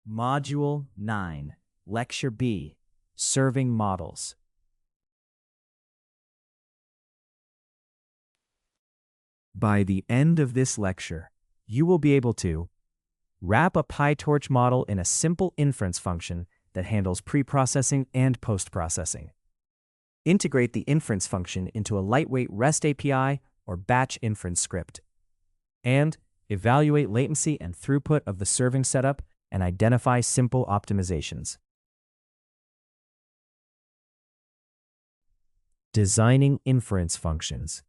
Module 9, Lecture B, Serving Models. By the end of this lecture, you will be able to wrap a PyTorch model in a simple inference function that handles preprocessing and postprocessing, integrate the inference function into a lightweight REST API or batch inference script, and evaluate latency and throughput of the serving setup and identify simple optimizations. Designing inference functions.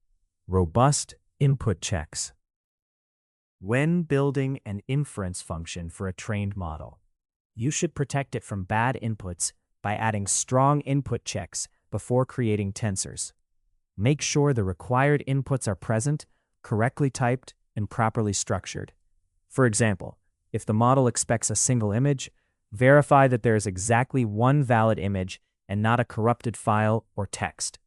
Robust input checks. When building an inference function for a trained model, you should protect it from bad inputs by adding strong input checks before creating tensors. Make sure the required inputs are present, correctly typed, and properly structured. For example, if the model expects a single image, verify that there is exactly one valid image and not a corrupted file or text.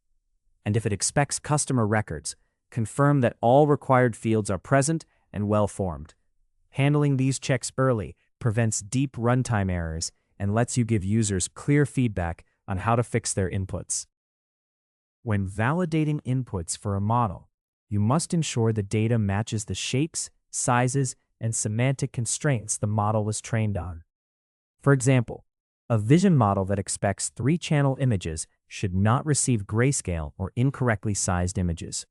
And if it expects customer records, confirm that all required fields are present and well-formed. Handling these checks early prevents deep runtime errors and lets you give users clear feedback on how to fix their inputs. When validating inputs for a model, you must ensure the data matches the shapes, sizes, and semantic constraints the model was trained on. For example, a vision model that expects 3-channel images should not receive grayscale or incorrectly sized images.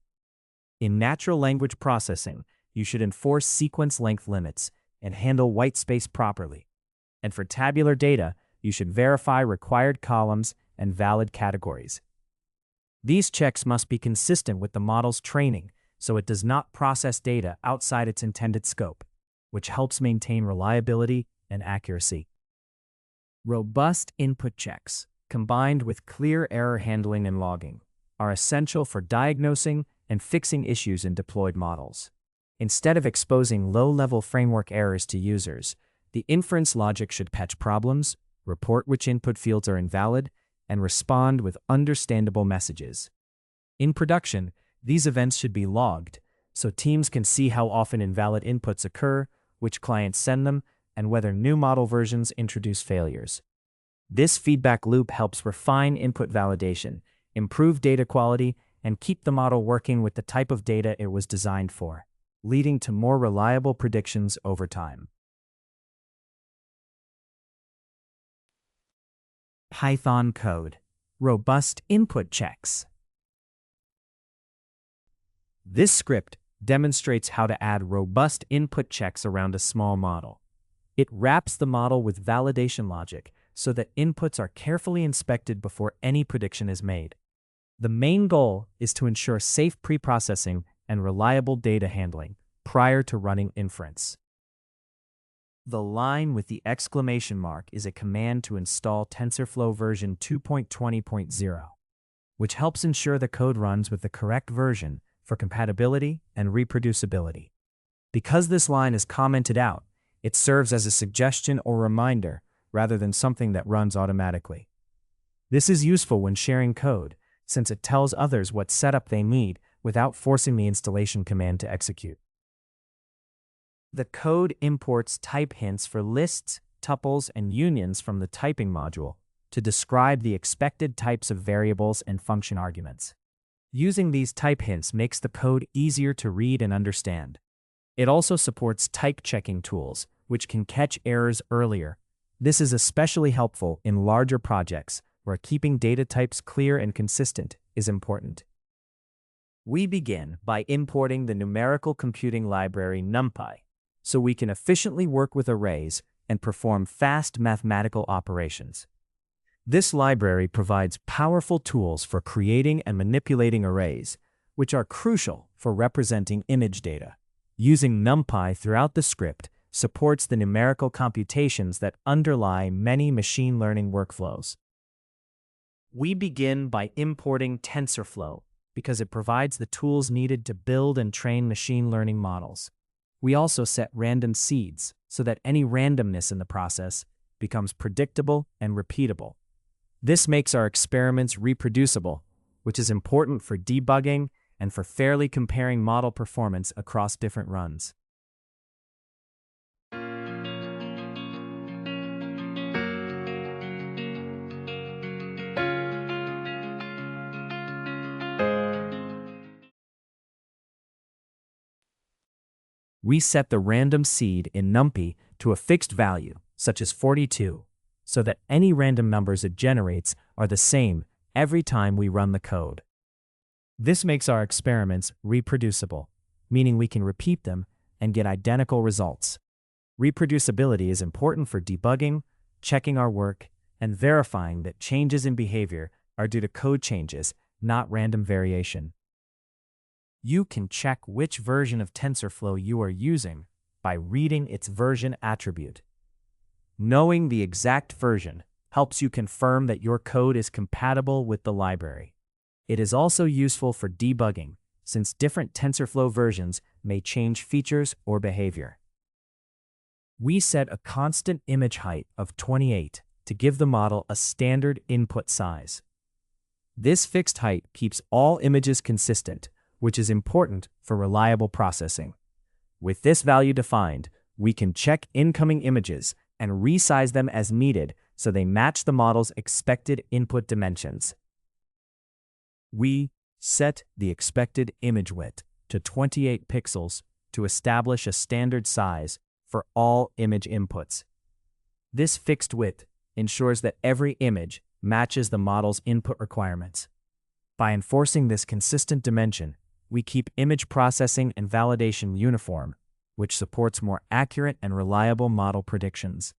In natural language processing, you should enforce sequence length limits and handle whitespace properly. And for tabular data, you should verify required columns and valid categories. These checks must be consistent with the model's training so it does not process data outside its intended scope, which helps maintain reliability and accuracy. Robust input checks, combined with clear error handling and logging, are essential for diagnosing and fixing issues in deployed models. Instead of exposing low-level framework errors to users, the inference logic should patch problems, report which input fields are invalid, and respond with understandable messages. In production, these events should be logged, so teams can see how often invalid inputs occur, which clients send them, and whether new model versions introduce failures. This feedback loop helps refine input validation, improve data quality, and keep the model working with the type of data it was designed for, leading to more reliable predictions over time. Python code. Robust input checks. This script demonstrates how to add robust input checks around a small model. It wraps the model with validation logic so that inputs are carefully inspected before any prediction is made. The main goal is to ensure safe preprocessing and reliable data handling prior to running inference. The line with the exclamation mark is a command to install TensorFlow version 2.20.0, which helps ensure the code runs with the correct version for compatibility and reproducibility. Because this line is commented out, it serves as a suggestion or reminder rather than something that runs automatically. This is useful when sharing code, since it tells others what setup they need without forcing the installation command to execute. The code imports type hints for lists, tuples, and unions from the typing module to describe the expected types of variables and function arguments. Using these type hints makes the code easier to read and understand. It also supports type checking tools, which can catch errors earlier. This is especially helpful in larger projects where keeping data types clear and consistent is important. We begin by importing the numerical computing library NumPy, so we can efficiently work with arrays and perform fast mathematical operations. This library provides powerful tools for creating and manipulating arrays, which are crucial for representing image data. Using NumPy throughout the script supports the numerical computations that underlie many machine learning workflows. We begin by importing TensorFlow because it provides the tools needed to build and train machine learning models. We also set random seeds so that any randomness in the process becomes predictable and repeatable. This makes our experiments reproducible, which is important for debugging and for fairly comparing model performance across different runs. We set the random seed in NumPy to a fixed value, such as 42, so that any random numbers it generates are the same every time we run the code. This makes our experiments reproducible, meaning we can repeat them and get identical results. Reproducibility is important for debugging, checking our work, and verifying that changes in behavior are due to code changes, not random variation. You can check which version of TensorFlow you are using by reading its version attribute. Knowing the exact version helps you confirm that your code is compatible with the library. It is also useful for debugging, since different TensorFlow versions may change features or behavior. We set a constant image height of 28 to give the model a standard input size. This fixed height keeps all images consistent, which is important for reliable processing. With this value defined, we can check incoming images and resize them as needed so they match the model's expected input dimensions. We set the expected image width to 28 pixels to establish a standard size for all image inputs. This fixed width ensures that every image matches the model's input requirements. By enforcing this consistent dimension, we keep image processing and validation uniform, which supports more accurate and reliable model predictions.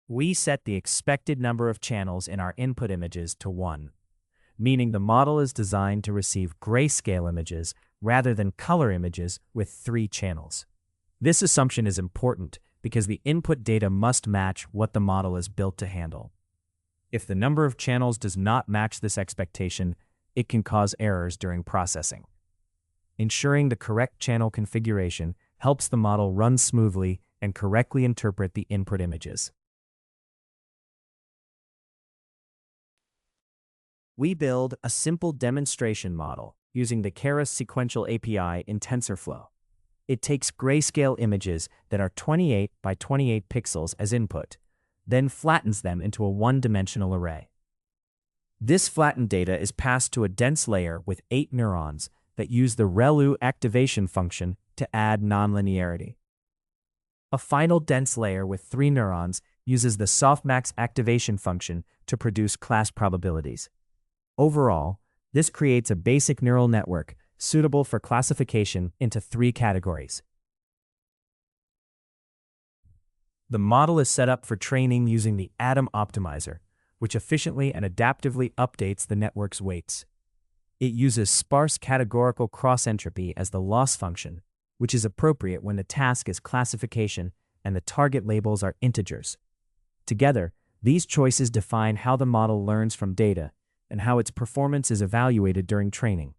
We set the expected number of channels in our input images to 1, meaning the model is designed to receive grayscale images rather than color images with 3 channels. This assumption is important because the input data must match what the model is built to handle. If the number of channels does not match this expectation, it can cause errors during processing. Ensuring the correct channel configuration helps the model run smoothly and correctly interpret the input images. We build a simple demonstration model using the Keras sequential API in TensorFlow. It takes grayscale images that are 28 by 28 pixels as input, then flattens them into a one-dimensional array. This flattened data is passed to a dense layer with 8 neurons that use the ReLU activation function to add nonlinearity. A final dense layer with 3 neurons uses the softmax activation function to produce class probabilities. Overall, this creates a basic neural network suitable for classification into 3 categories. The model is set up for training using the Atom optimizer, which efficiently and adaptively updates the network's weights. It uses sparse categorical cross-entropy as the loss function, which is appropriate when the task is classification and the target labels are integers. Together, these choices define how the model learns from data and how its performance is evaluated during training.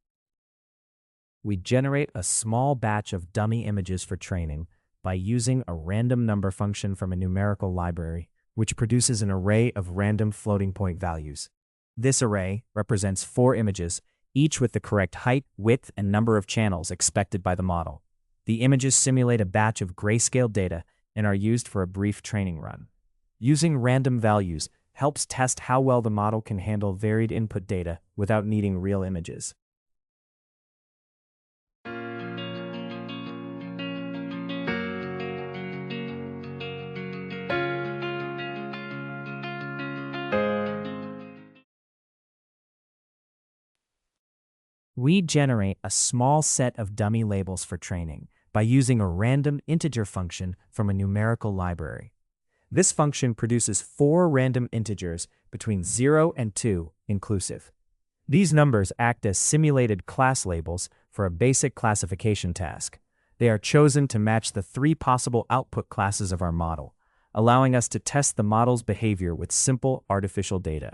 We generate a small batch of dummy images for training by using a random number function from a numerical library, which produces an array of random floating point values. This array represents 4 images, each with the correct height, width, and number of channels expected by the model. The images simulate a batch of grayscale data and are used for a brief training run. Using random values helps test how well the model can handle varied input data without needing real images. We generate a small set of dummy labels for training by using a random integer function from a numerical library. This function produces 4 random integers between 0 and 2 inclusive. These numbers act as simulated class labels for a basic classification task. They are chosen to match the 3 possible output classes of our model, allowing us to test the model's behavior with simple artificial data.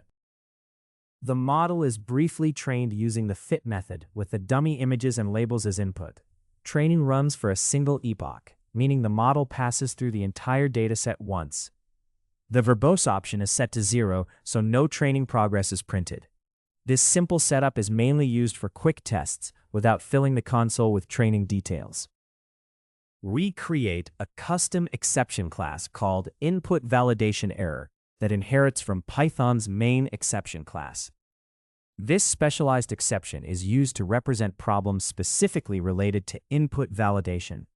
The model is briefly trained using the fit method with the dummy images and labels as input. Training runs for a single epoch, meaning the model passes through the entire dataset once. The verbose option is set to 0, so no training progress is printed. This simple setup is mainly used for quick tests without filling the console with training details. We create a custom exception class called input validation error that inherits from Python's main exception class. This specialized exception is used to represent problems specifically related to input validation.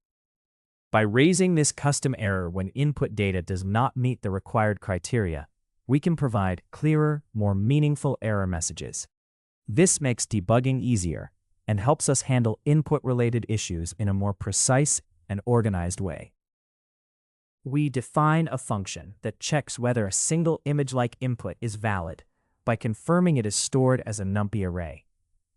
By raising this custom error when input data does not meet the required criteria, we can provide clearer, more meaningful error messages. This makes debugging easier and helps us handle input-related issues in a more precise and organized way. We define a function that checks whether a single image-like input is valid by confirming it is stored as a NumPy array.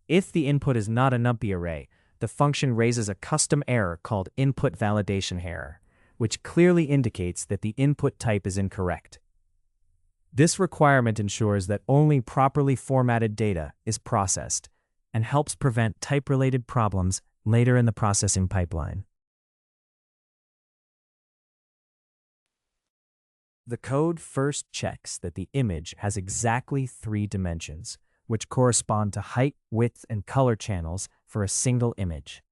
If the input is not a NumPy array, the function raises a custom error called input validation error, which clearly indicates that the input type is incorrect. This requirement ensures that only properly formatted data is processed and helps prevent type-related problems later in the processing pipeline. The code first checks that the image has exactly 3 dimensions, which correspond to height, width, and color channels for a single image.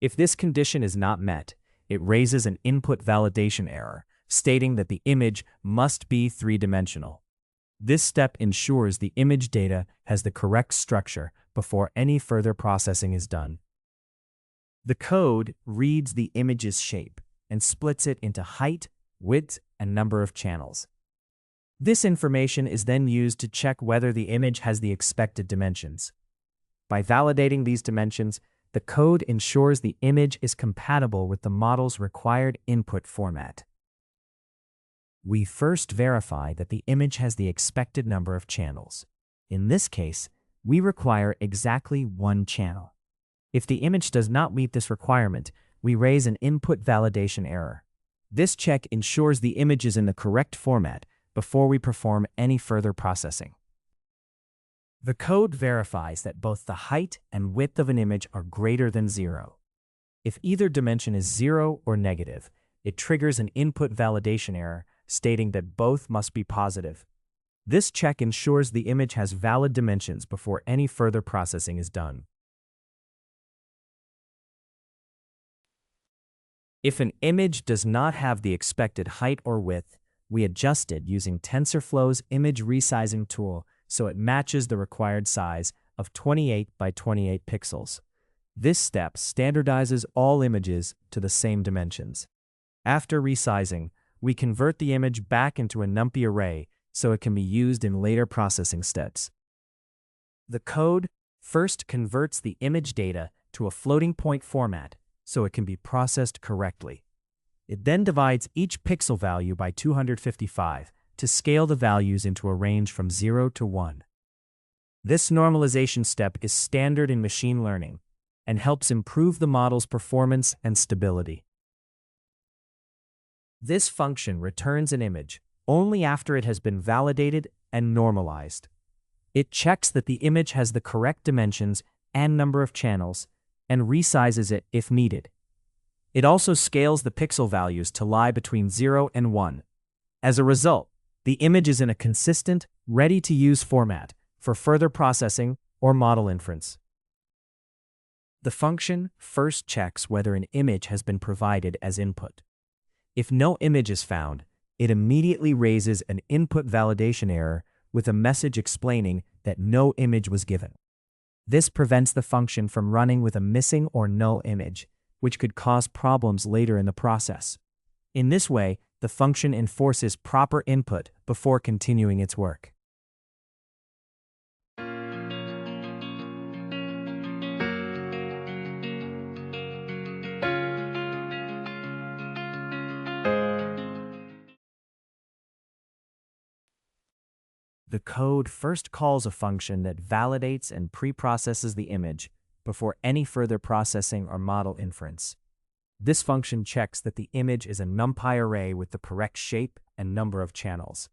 If this condition is not met, it raises an input validation error, stating that the image must be 3-dimensional. This step ensures the image data has the correct structure before any further processing is done. The code reads the image's shape and splits it into height, width, and number of channels. This information is then used to check whether the image has the expected dimensions. By validating these dimensions, the code ensures the image is compatible with the model's required input format. We first verify that the image has the expected number of channels. In this case, we require exactly 1 channel. If the image does not meet this requirement, we raise an input validation error. This check ensures the image is in the correct format before we perform any further processing. The code verifies that both the height and width of an image are greater than 0. If either dimension is 0 or negative, it triggers an input validation error stating that both must be positive. This check ensures the image has valid dimensions before any further processing is done. If an image does not have the expected height or width, we adjust it using TensorFlow's image resizing tool so it matches the required size of 28 by 28 pixels. This step standardizes all images to the same dimensions. After resizing, we convert the image back into a NumPy array so it can be used in later processing steps. The code first converts the image data to a floating point format so it can be processed correctly. It then divides each pixel value by 255 to scale the values into a range from 0 to 1. This normalization step is standard in machine learning and helps improve the model's performance and stability. This function returns an image only after it has been validated and normalized. It checks that the image has the correct dimensions and number of channels and resizes it if needed. It also scales the pixel values to lie between 0 and 1. As a result, the image is in a consistent, ready-to-use format for further processing or model inference. The function first checks whether an image has been provided as input. If no image is found, it immediately raises an input validation error with a message explaining that no image was given. This prevents the function from running with a missing or null image, which could cause problems later in the process. In this way, the function enforces proper input before continuing its work. The code first calls a function that validates and preprocesses the image before any further processing or model inference. This function checks that the image is a NumPy array with the correct shape and number of channels,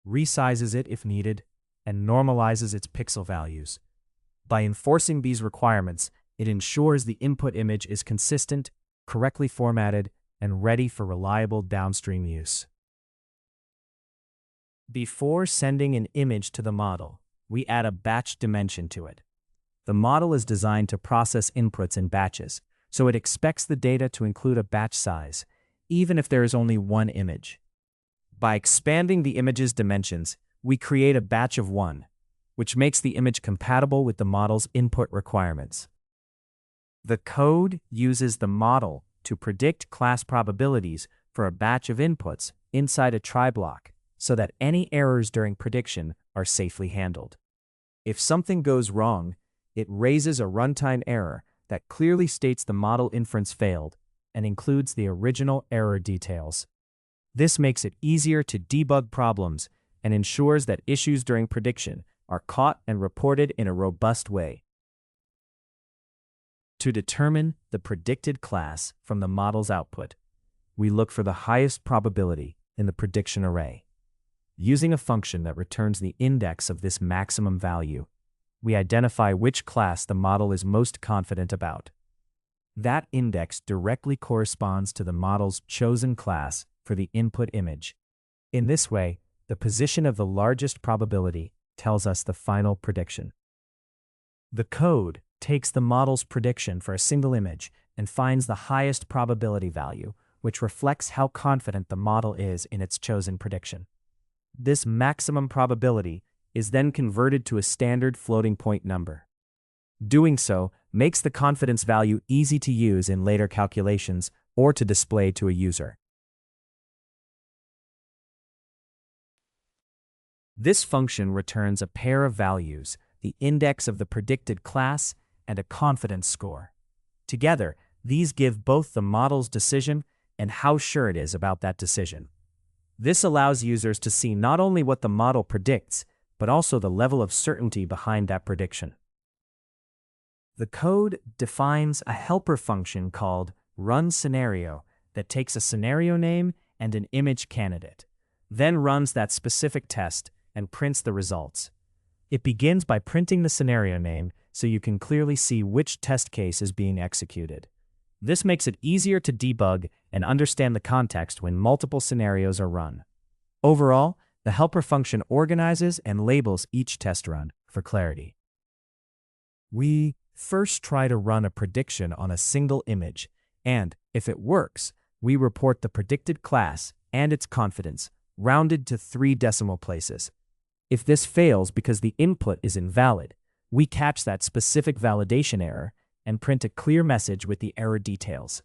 resizes it if needed, and normalizes its pixel values. By enforcing these requirements, it ensures the input image is consistent, correctly formatted, and ready for reliable downstream use. Before sending an image to the model, we add a batch dimension to it. The model is designed to process inputs in batches, so it expects the data to include a batch size, even if there is only one image. By expanding the image's dimensions, we create a batch of 1, which makes the image compatible with the model's input requirements. The code uses the model to predict class probabilities for a batch of inputs inside a try block so that any errors during prediction are safely handled. If something goes wrong, it raises a runtime error that clearly states the model inference failed and includes the original error details. This makes it easier to debug problems and ensures that issues during prediction are caught and reported in a robust way. To determine the predicted class from the model's output, we look for the highest probability in the prediction array. Using a function that returns the index of this maximum value, we identify which class the model is most confident about. That index directly corresponds to the model's chosen class for the input image. In this way, the position of the largest probability tells us the final prediction. The code takes the model's prediction for a single image and finds the highest probability value, which reflects how confident the model is in its chosen prediction. This maximum probability is then converted to a standard floating point number. Doing so makes the confidence value easy to use in later calculations or to display to a user. This function returns a pair of values, the index of the predicted class and a confidence score. Together, these give both the model's decision and how sure it is about that decision. This allows users to see not only what the model predicts, but also the level of certainty behind that prediction. The code defines a helper function called runScenario that takes a scenario name and an image candidate, then runs that specific test and prints the results. It begins by printing the scenario name so you can clearly see which test case is being executed. This makes it easier to debug and understand the context when multiple scenarios are run. Overall, the helper function organizes and labels each test run for clarity. We first try to run a prediction on a single image, and, if it works, we report the predicted class and its confidence, rounded to 3 decimal places. If this fails because the input is invalid, we catch that specific validation error and print a clear message with the error details.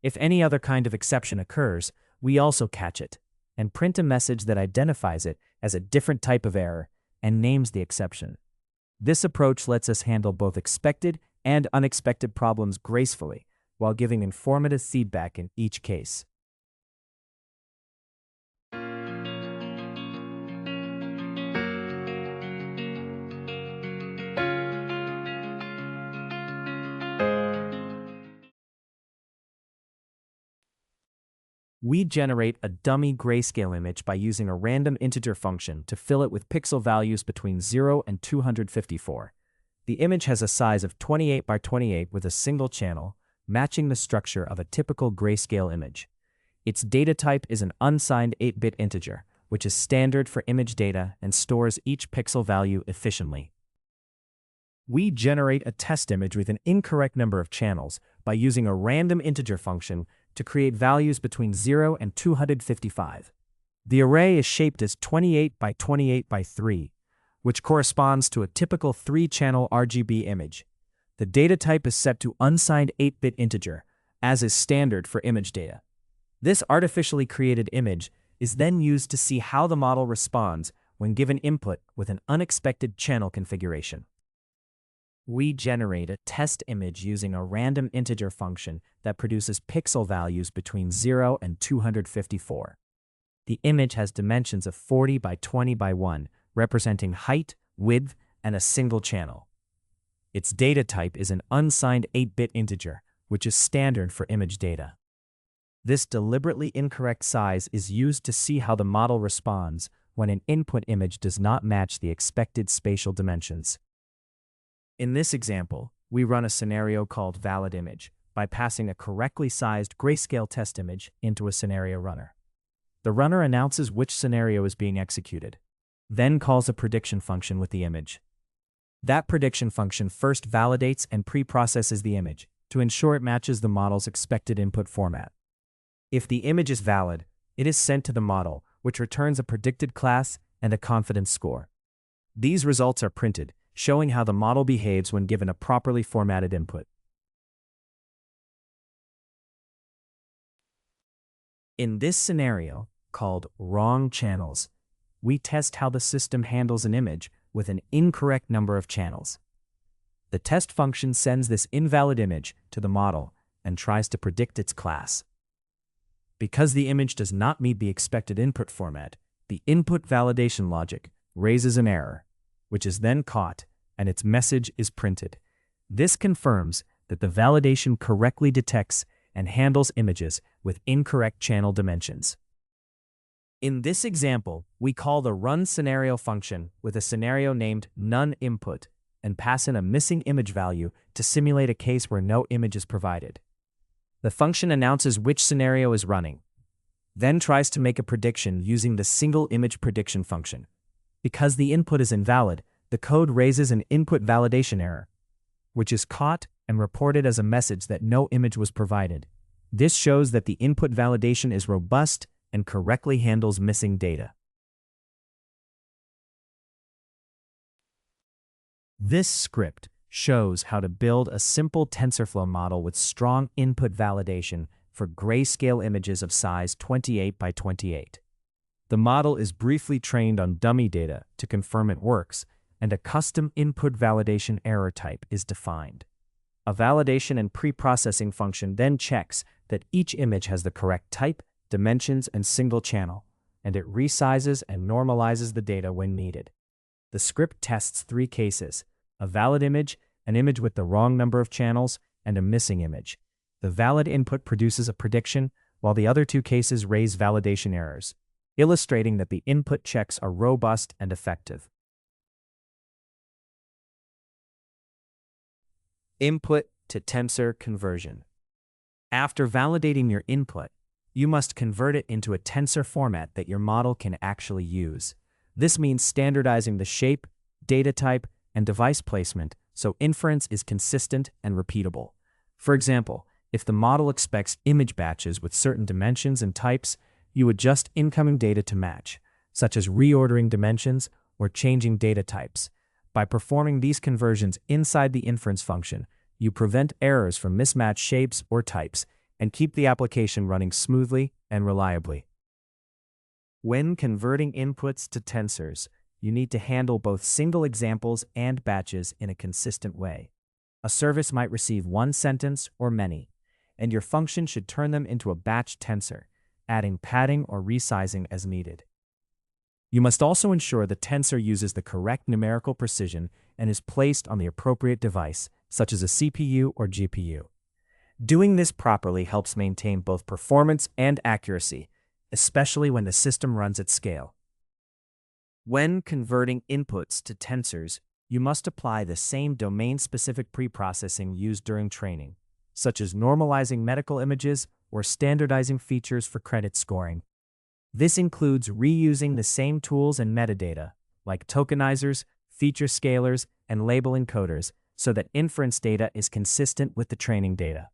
If any other kind of exception occurs, we also catch it and print a message that identifies it as a different type of error and names the exception. This approach lets us handle both expected and unexpected problems gracefully while giving informative feedback in each case. We generate a dummy grayscale image by using a random integer function to fill it with pixel values between 0 and 254. The image has a size of 28 by 28 with a single channel, matching the structure of a typical grayscale image. Its data type is an unsigned 8-bit integer, which is standard for image data and stores each pixel value efficiently. We generate a test image with an incorrect number of channels by using a random integer function to create values between 0 and 255. The array is shaped as 28 by 28 by 3, which corresponds to a typical 3-channel RGB image. The data type is set to unsigned 8-bit integer, as is standard for image data. This artificially created image is then used to see how the model responds when given input with an unexpected channel configuration. We generate a test image using a random integer function that produces pixel values between 0 and 254. The image has dimensions of 40 by 20 by 1, representing height, width, and a single channel. Its data type is an unsigned 8-bit integer, which is standard for image data. This deliberately incorrect size is used to see how the model responds when an input image does not match the expected spatial dimensions. In this example, we run a scenario called validImage by passing a correctly sized grayscale test image into a scenario runner. The runner announces which scenario is being executed, then calls a prediction function with the image. That prediction function first validates and preprocesses the image to ensure it matches the model's expected input format. If the image is valid, it is sent to the model, which returns a predicted class and a confidence score. These results are printed, showing how the model behaves when given a properly formatted input. In this scenario, called wrong channels, we test how the system handles an image with an incorrect number of channels. The test function sends this invalid image to the model and tries to predict its class. Because the image does not meet the expected input format, the input validation logic raises an error, which is then caught and its message is printed. This confirms that the validation correctly detects and handles images with incorrect channel dimensions. In this example, we call the run scenario function with a scenario named none input and pass in a missing image value to simulate a case where no image is provided. The function announces which scenario is running, then tries to make a prediction using the single image prediction function. Because the input is invalid, the code raises an input validation error, which is caught and reported as a message that no image was provided. This shows that the input validation is robust and correctly handles missing data. This script shows how to build a simple TensorFlow model with strong input validation for grayscale images of size 28 by 28. The model is briefly trained on dummy data to confirm it works, and a custom input validation error type is defined. A validation and preprocessing function then checks that each image has the correct type, dimensions, and single channel, and it resizes and normalizes the data when needed. The script tests 3 cases: a valid image, an image with the wrong number of channels, and a missing image. The valid input produces a prediction, while the other 2 cases raise validation errors, illustrating that the input checks are robust and effective. Input to tensor conversion. After validating your input, you must convert it into a tensor format that your model can actually use. This means standardizing the shape, data type, and device placement so inference is consistent and repeatable. For example, if the model expects image batches with certain dimensions and types, you adjust incoming data to match, such as reordering dimensions or changing data types. By performing these conversions inside the inference function, you prevent errors from mismatched shapes or types and keep the application running smoothly and reliably. When converting inputs to tensors, you need to handle both single examples and batches in a consistent way. A service might receive one sentence or many, and your function should turn them into a batch tensor, adding padding or resizing as needed. You must also ensure the tensor uses the correct numerical precision and is placed on the appropriate device, such as a CPU or GPU. Doing this properly helps maintain both performance and accuracy, especially when the system runs at scale. When converting inputs to tensors, you must apply the same domain-specific preprocessing used during training, such as normalizing medical images or standardizing features for credit scoring. This includes reusing the same tools and metadata, like tokenizers, feature scalers, and label encoders, so that inference data is consistent with the training data.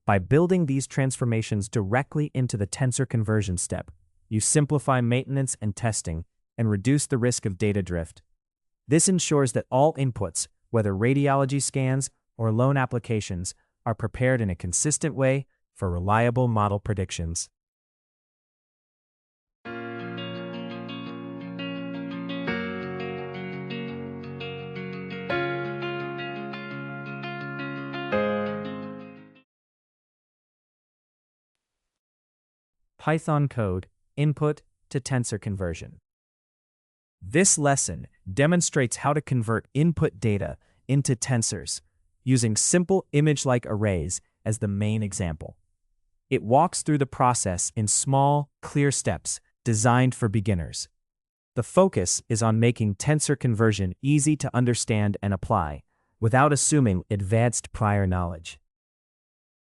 By building these transformations directly into the tensor conversion step, you simplify maintenance and testing and reduce the risk of data drift. This ensures that all inputs, whether radiology scans or loan applications, are prepared in a consistent way for reliable model predictions. Python code input to tensor conversion. This lesson demonstrates how to convert input data into tensors using simple image-like arrays as the main example. It walks through the process in small, clear steps designed for beginners. The focus is on making tensor conversion easy to understand and apply without assuming advanced prior knowledge.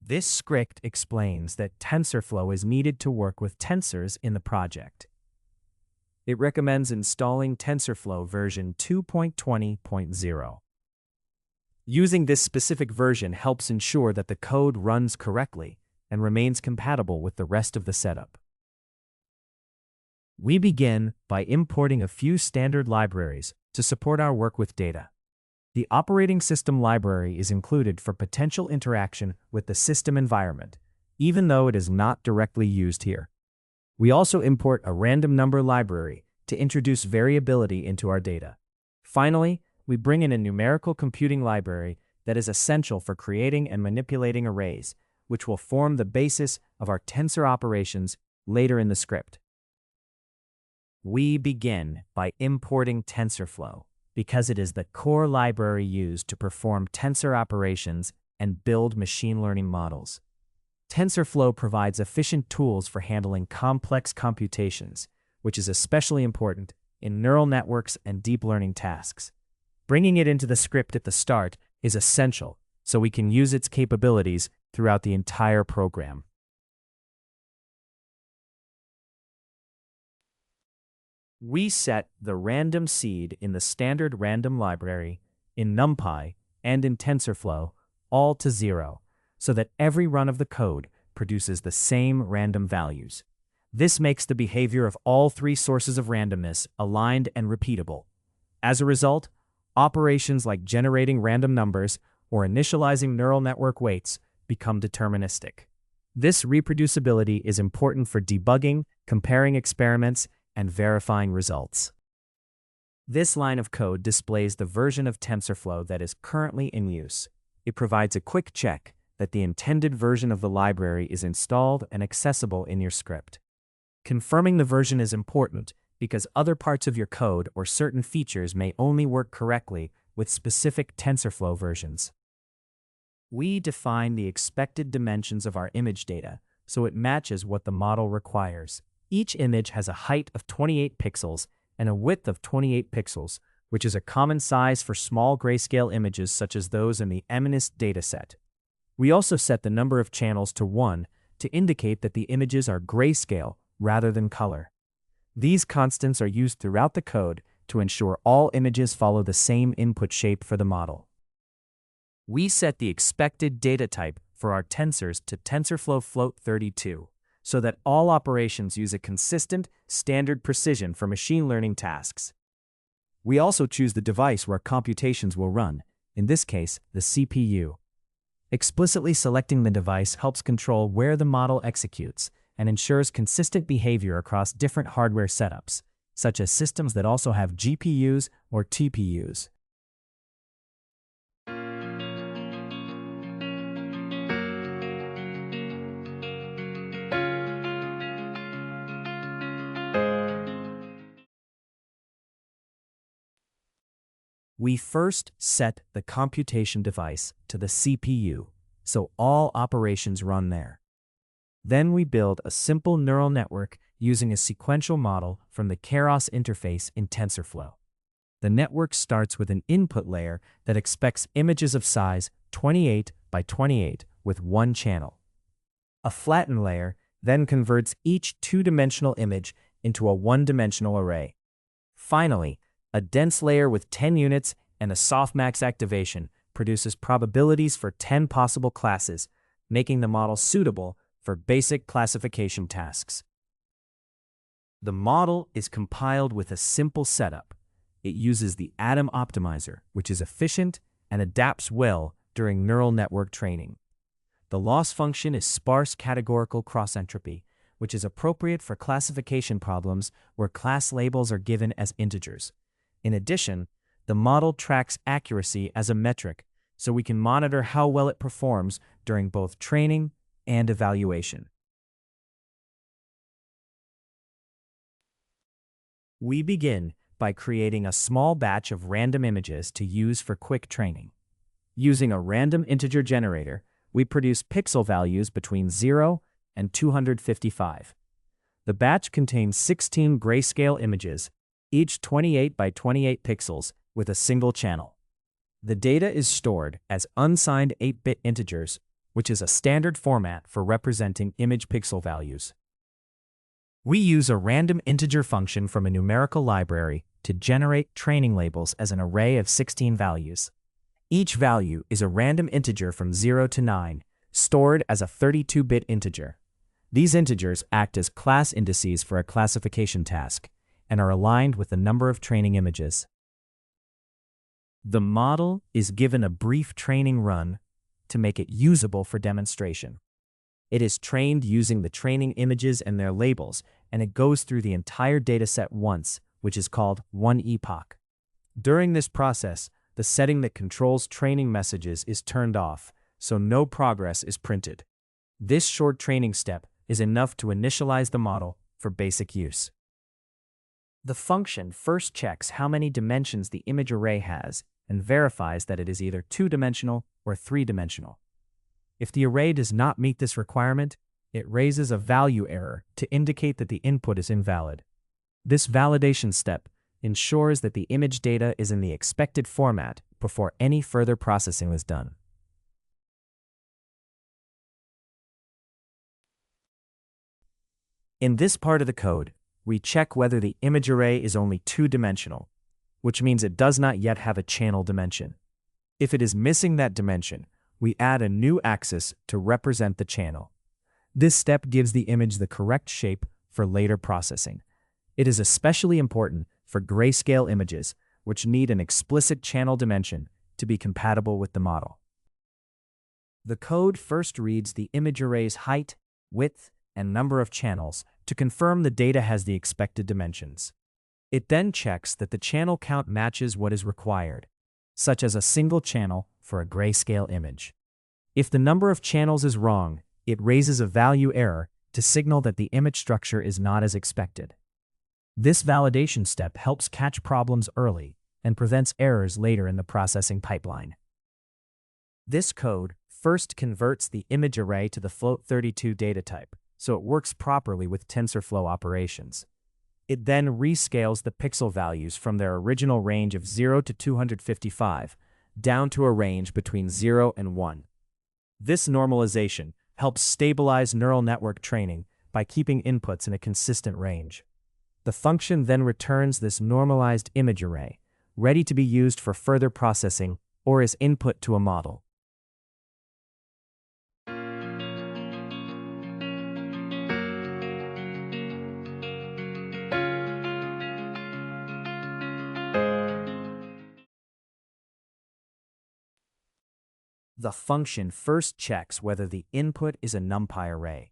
This script explains that TensorFlow is needed to work with tensors in the project. It recommends installing TensorFlow version 2.20.0. Using this specific version helps ensure that the code runs correctly and remains compatible with the rest of the setup. We begin by importing a few standard libraries to support our work with data. The operating system library is included for potential interaction with the system environment, even though it is not directly used here. We also import a random number library to introduce variability into our data. Finally, we bring in a numerical computing library that is essential for creating and manipulating arrays, which will form the basis of our tensor operations later in the script. We begin by importing TensorFlow because it is the core library used to perform tensor operations and build machine learning models. TensorFlow provides efficient tools for handling complex computations, which is especially important in neural networks and deep learning tasks. Bringing it into the script at the start is essential so we can use its capabilities throughout the entire program. We set the random seed in the standard random library, in NumPy, and in TensorFlow all to 0, so that every run of the code produces the same random values. This makes the behavior of all three sources of randomness aligned and repeatable. As a result, operations like generating random numbers or initializing neural network weights become deterministic. This reproducibility is important for debugging, comparing experiments, and verifying results. This line of code displays the version of TensorFlow that is currently in use. It provides a quick check that the intended version of the library is installed and accessible in your script. Confirming the version is important because other parts of your code or certain features may only work correctly with specific TensorFlow versions. We define the expected dimensions of our image data so it matches what the model requires. Each image has a height of 28 pixels and a width of 28 pixels, which is a common size for small grayscale images such as those in the MNIST dataset. We also set the number of channels to 1 to indicate that the images are grayscale rather than color. These constants are used throughout the code to ensure all images follow the same input shape for the model. We set the expected data type for our tensors to TensorFlow float 32, so that all operations use a consistent, standard precision for machine learning tasks. We also choose the device where computations will run, in this case, the CPU. Explicitly selecting the device helps control where the model executes and ensures consistent behavior across different hardware setups, such as systems that also have GPUs or TPUs. We first set the computation device to the CPU, so all operations run there. Then we build a simple neural network using a sequential model from the Keras interface in TensorFlow. The network starts with an input layer that expects images of size 28 by 28 with one channel. A flatten layer then converts each two-dimensional image into a one-dimensional array. Finally, a dense layer with 10 units and a softmax activation produces probabilities for 10 possible classes, making the model suitable for basic classification tasks. The model is compiled with a simple setup. It uses the Atom optimizer, which is efficient and adapts well during neural network training. The loss function is sparse categorical cross-entropy, which is appropriate for classification problems where class labels are given as integers. In addition, the model tracks accuracy as a metric, so we can monitor how well it performs during both training and evaluation. We begin by creating a small batch of random images to use for quick training. Using a random integer generator, we produce pixel values between 0 and 255. The batch contains 16 grayscale images, each 28 by 28 pixels, with a single channel. The data is stored as unsigned 8-bit integers, which is a standard format for representing image pixel values. We use a random integer function from a numerical library to generate training labels as an array of 16 values. Each value is a random integer from 0 to 9, stored as a 32-bit integer. These integers act as class indices for a classification task and are aligned with the number of training images. The model is given a brief training run to make it usable for demonstration. It is trained using the training images and their labels, and it goes through the entire dataset once, which is called one epoch. During this process, the setting that controls training messages is turned off, so no progress is printed. This short training step is enough to initialize the model for basic use. The function first checks how many dimensions the image array has and verifies that it is either 2-dimensional or 3-dimensional. If the array does not meet this requirement, it raises a value error to indicate that the input is invalid. This validation step ensures that the image data is in the expected format before any further processing is done. In this part of the code, we check whether the image array is only 2-dimensional, which means it does not yet have a channel dimension. If it is missing that dimension, we add a new axis to represent the channel. This step gives the image the correct shape for later processing. It is especially important for grayscale images, which need an explicit channel dimension to be compatible with the model. The code first reads the image array's height, width, and number of channels to confirm the data has the expected dimensions. It then checks that the channel count matches what is required, such as a single channel for a grayscale image. If the number of channels is wrong, it raises a value error to signal that the image structure is not as expected. This validation step helps catch problems early and prevents errors later in the processing pipeline. This code first converts the image array to the float32 data type, so it works properly with TensorFlow operations. It then rescales the pixel values from their original range of 0 to 255 down to a range between 0 and 1. This normalization helps stabilize neural network training by keeping inputs in a consistent range. The function then returns this normalized image array, ready to be used for further processing or as input to a model. The function first checks whether the input is a NumPy array,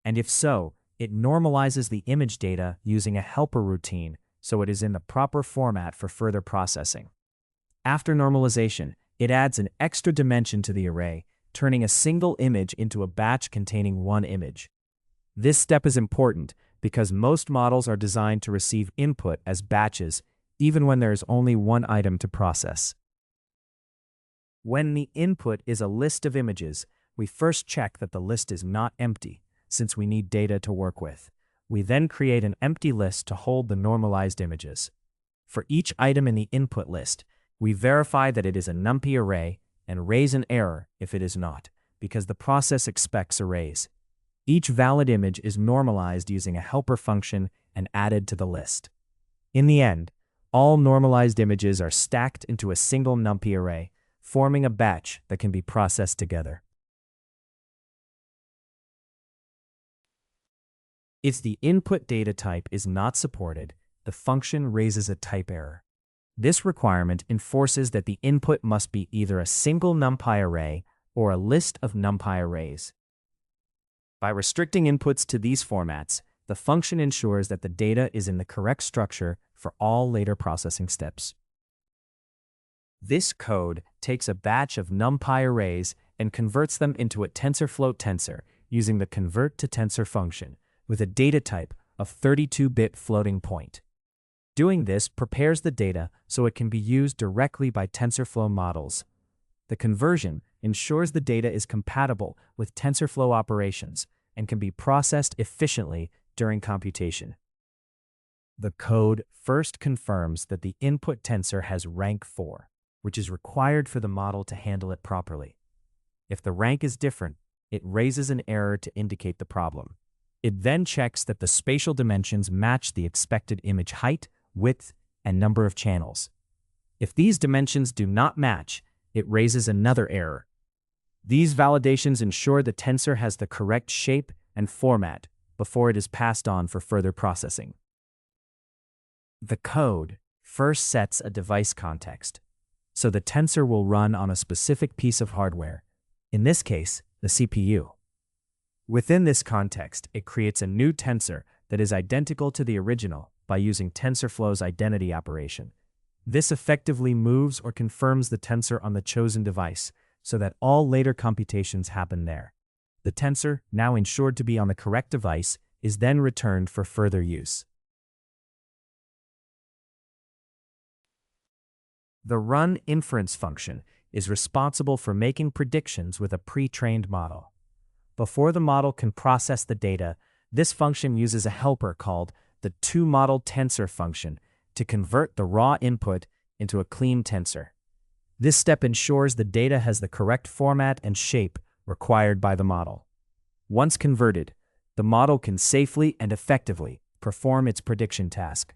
and if so, it normalizes the image data using a helper routine so it is in the proper format for further processing. After normalization, it adds an extra dimension to the array, turning a single image into a batch containing one image. This step is important because most models are designed to receive input as batches, even when there is only one item to process. When the input is a list of images, we first check that the list is not empty, since we need data to work with. We then create an empty list to hold the normalized images. For each item in the input list, we verify that it is a NumPy array and raise an error if it is not, because the process expects arrays. Each valid image is normalized using a helper function and added to the list. In the end, all normalized images are stacked into a single NumPy array, forming a batch that can be processed together. If the input data type is not supported, the function raises a type error. This requirement enforces that the input must be either a single NumPy array or a list of NumPy arrays. By restricting inputs to these formats, the function ensures that the data is in the correct structure for all later processing steps. This code takes a batch of NumPy arrays and converts them into a TensorFlow tensor using the convert to tensor function with a data type of 32-bit floating point. Doing this prepares the data so it can be used directly by TensorFlow models. The conversion ensures the data is compatible with TensorFlow operations and can be processed efficiently during computation. The code first confirms that the input tensor has rank 4, which is required for the model to handle it properly. If the rank is different, it raises an error to indicate the problem. It then checks that the spatial dimensions match the expected image height, width, and number of channels. If these dimensions do not match, it raises another error. These validations ensure the tensor has the correct shape and format before it is passed on for further processing. The code first sets a device context, so the tensor will run on a specific piece of hardware, in this case, the CPU. Within this context, it creates a new tensor that is identical to the original by using TensorFlow's identity operation. This effectively moves or confirms the tensor on the chosen device so that all later computations happen there. The tensor, now ensured to be on the correct device, is then returned for further use. The run inference function is responsible for making predictions with a pre-trained model. Before the model can process the data, this function uses a helper called the toModel tensor function to convert the raw input into a clean tensor. This step ensures the data has the correct format and shape required by the model. Once converted, the model can safely and effectively perform its prediction task.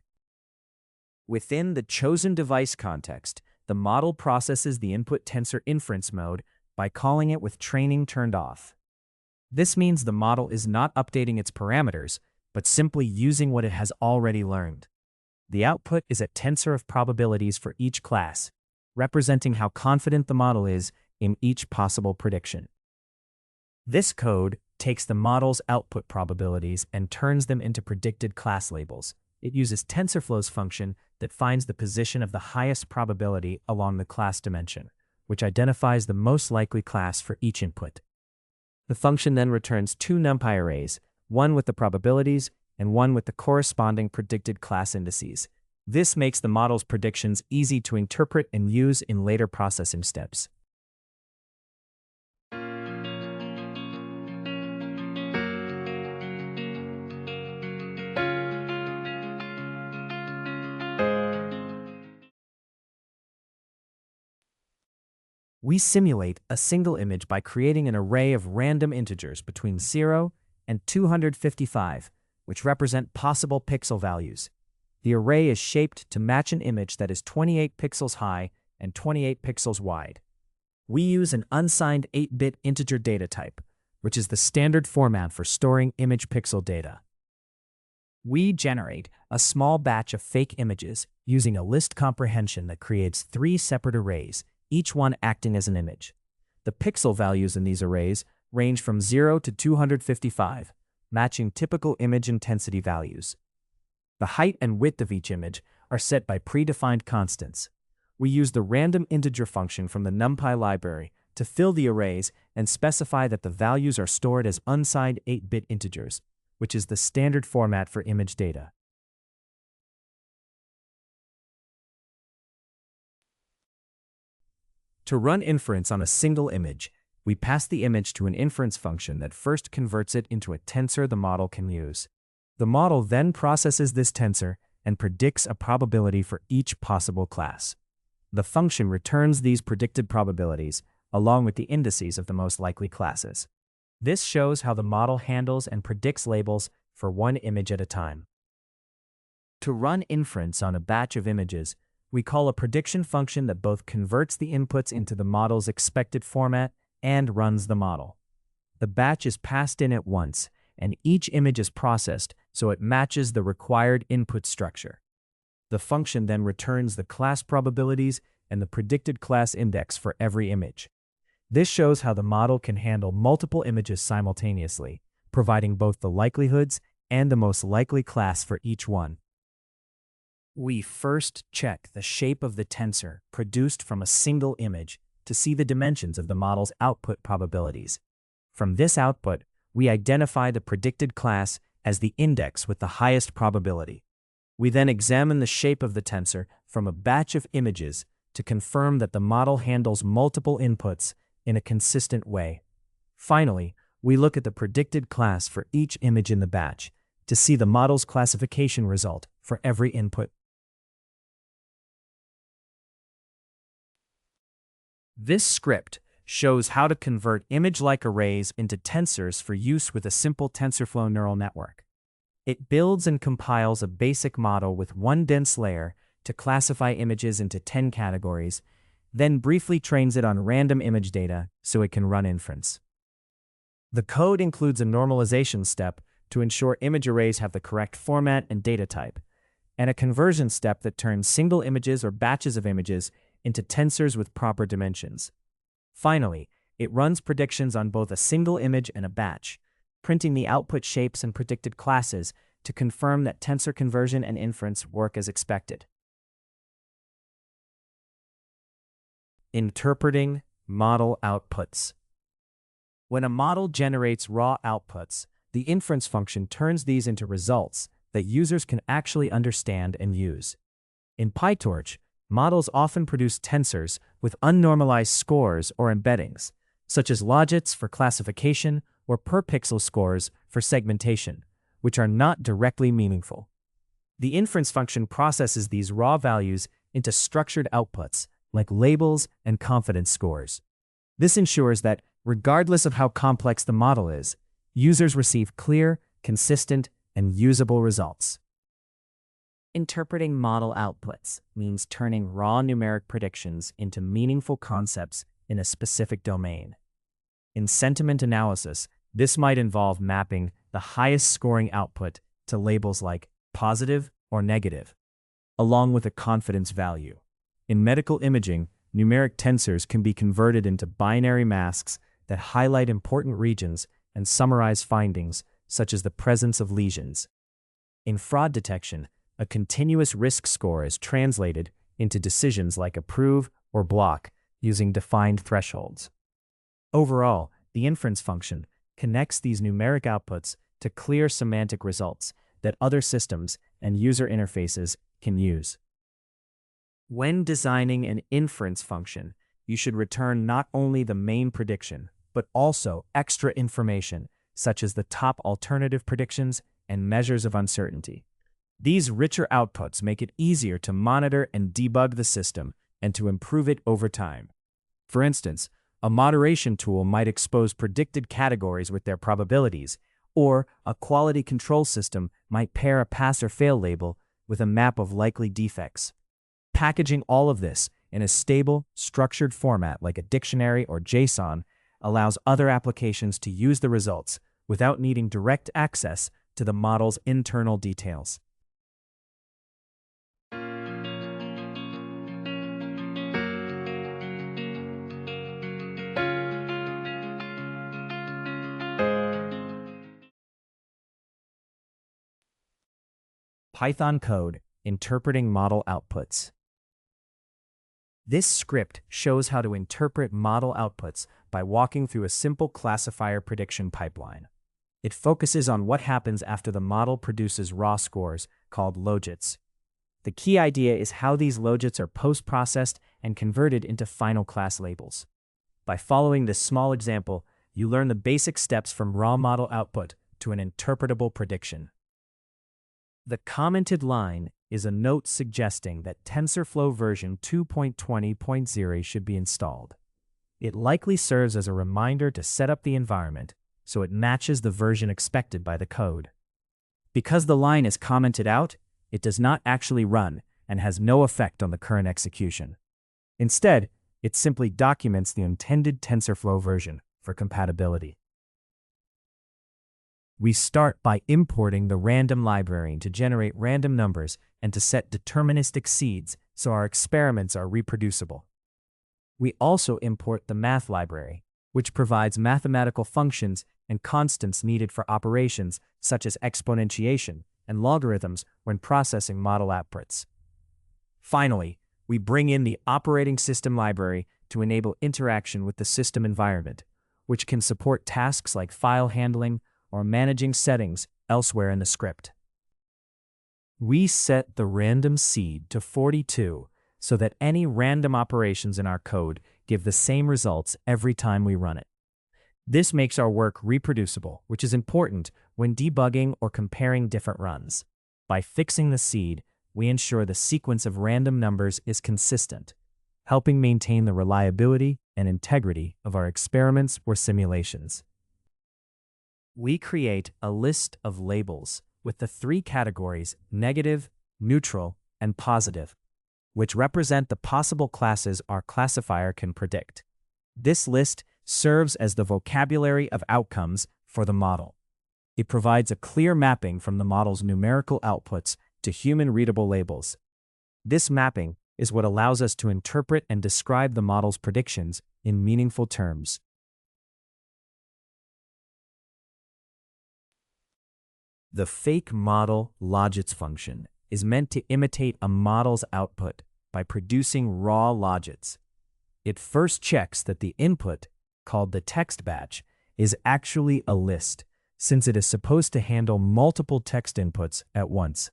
Within the chosen device context, the model processes the input tensor inference mode by calling it with training turned off. This means the model is not updating its parameters, but simply using what it has already learned. The output is a tensor of probabilities for each class, representing how confident the model is in each possible prediction. This code takes the model's output probabilities and turns them into predicted class labels. It uses TensorFlow's function that finds the position of the highest probability along the class dimension, which identifies the most likely class for each input. The function then returns two NumPy arrays, one with the probabilities and one with the corresponding predicted class indices. This makes the model's predictions easy to interpret and use in later processing steps. We simulate a single image by creating an array of random integers between 0 and 255, which represent possible pixel values. The array is shaped to match an image that is 28 pixels high and 28 pixels wide. We use an unsigned 8-bit integer data type, which is the standard format for storing image pixel data. We generate a small batch of fake images using a list comprehension that creates 3 separate arrays, each one acting as an image. The pixel values in these arrays range from 0 to 255, matching typical image intensity values. The height and width of each image are set by predefined constants. We use the random integer function from the NumPy library to fill the arrays and specify that the values are stored as unsigned 8-bit integers, which is the standard format for image data. To run inference on a single image, we pass the image to an inference function that first converts it into a tensor the model can use. The model then processes this tensor and predicts a probability for each possible class. The function returns these predicted probabilities along with the indices of the most likely classes. This shows how the model handles and predicts labels for one image at a time. To run inference on a batch of images, we call a prediction function that both converts the inputs into the model's expected format and runs the model. The batch is passed in at once, and each image is processed so it matches the required input structure. The function then returns the class probabilities and the predicted class index for every image. This shows how the model can handle multiple images simultaneously, providing both the likelihoods and the most likely class for each one. We first check the shape of the tensor produced from a single image to see the dimensions of the model's output probabilities. From this output, we identify the predicted class as the index with the highest probability. We then examine the shape of the tensor from a batch of images to confirm that the model handles multiple inputs in a consistent way. Finally, we look at the predicted class for each image in the batch to see the model's classification result for every input. This script shows how to convert image-like arrays into tensors for use with a simple TensorFlow neural network. It builds and compiles a basic model with one dense layer to classify images into 10 categories, then briefly trains it on random image data so it can run inference. The code includes a normalization step to ensure image arrays have the correct format and data type, and a conversion step that turns single images or batches of images into tensors with proper dimensions. Finally, it runs predictions on both a single image and a batch, printing the output shapes and predicted classes to confirm that tensor conversion and inference work as expected. Interpreting model outputs. When a model generates raw outputs, the inference function turns these into results that users can actually understand and use. In PyTorch, models often produce tensors with unnormalized scores or embeddings, such as logits for classification or per-pixel scores for segmentation, which are not directly meaningful. The inference function processes these raw values into structured outputs like labels and confidence scores. This ensures that, regardless of how complex the model is, users receive clear, consistent, and usable results. Interpreting model outputs means turning raw numeric predictions into meaningful concepts in a specific domain. In sentiment analysis, this might involve mapping the highest scoring output to labels like positive or negative, along with a confidence value. In medical imaging, numeric tensors can be converted into binary masks that highlight important regions and summarize findings, such as the presence of lesions. In fraud detection, a continuous risk score is translated into decisions like approve or block using defined thresholds. Overall, the inference function connects these numeric outputs to clear semantic results that other systems and user interfaces can use. When designing an inference function, you should return not only the main prediction, but also extra information, such as the top alternative predictions and measures of uncertainty. These richer outputs make it easier to monitor and debug the system and to improve it over time. For instance, a moderation tool might expose predicted categories with their probabilities, or a quality control system might pair a pass or fail label with a map of likely defects. Packaging all of this in a stable, structured format like a dictionary or JSON allows other applications to use the results without needing direct access to the model's internal details. Python code interpreting model outputs. This script shows how to interpret model outputs by walking through a simple classifier prediction pipeline. It focuses on what happens after the model produces raw scores, called logits. The key idea is how these logits are post-processed and converted into final class labels. By following this small example, you learn the basic steps from raw model output to an interpretable prediction. The commented line is a note suggesting that TensorFlow version 2.20.0 should be installed. It likely serves as a reminder to set up the environment so it matches the version expected by the code. Because the line is commented out, it does not actually run and has no effect on the current execution. Instead, it simply documents the intended TensorFlow version for compatibility. We start by importing the random library to generate random numbers and to set deterministic seeds so our experiments are reproducible. We also import the math library, which provides mathematical functions and constants needed for operations such as exponentiation and logarithms when processing model outputs. Finally, we bring in the operating system library to enable interaction with the system environment, which can support tasks like file handling or managing settings elsewhere in the script. We set the random seed to 42 so that any random operations in our code give the same results every time we run it. This makes our work reproducible, which is important when debugging or comparing different runs. By fixing the seed, we ensure the sequence of random numbers is consistent, helping maintain the reliability and integrity of our experiments or simulations. We create a list of labels with the three categories negative, neutral, and positive, which represent the possible classes our classifier can predict. This list serves as the vocabulary of outcomes for the model. It provides a clear mapping from the model's numerical outputs to human-readable labels. This mapping is what allows us to interpret and describe the model's predictions in meaningful terms. The fake model logits function is meant to imitate a model's output by producing raw logits. It first checks that the input, called the text batch, is actually a list, since it is supposed to handle multiple text inputs at once.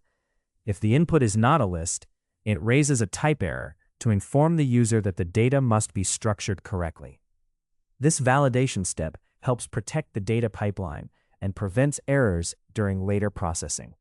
If the input is not a list, it raises a type error to inform the user that the data must be structured correctly. This validation step helps protect the data pipeline and prevents errors during later processing.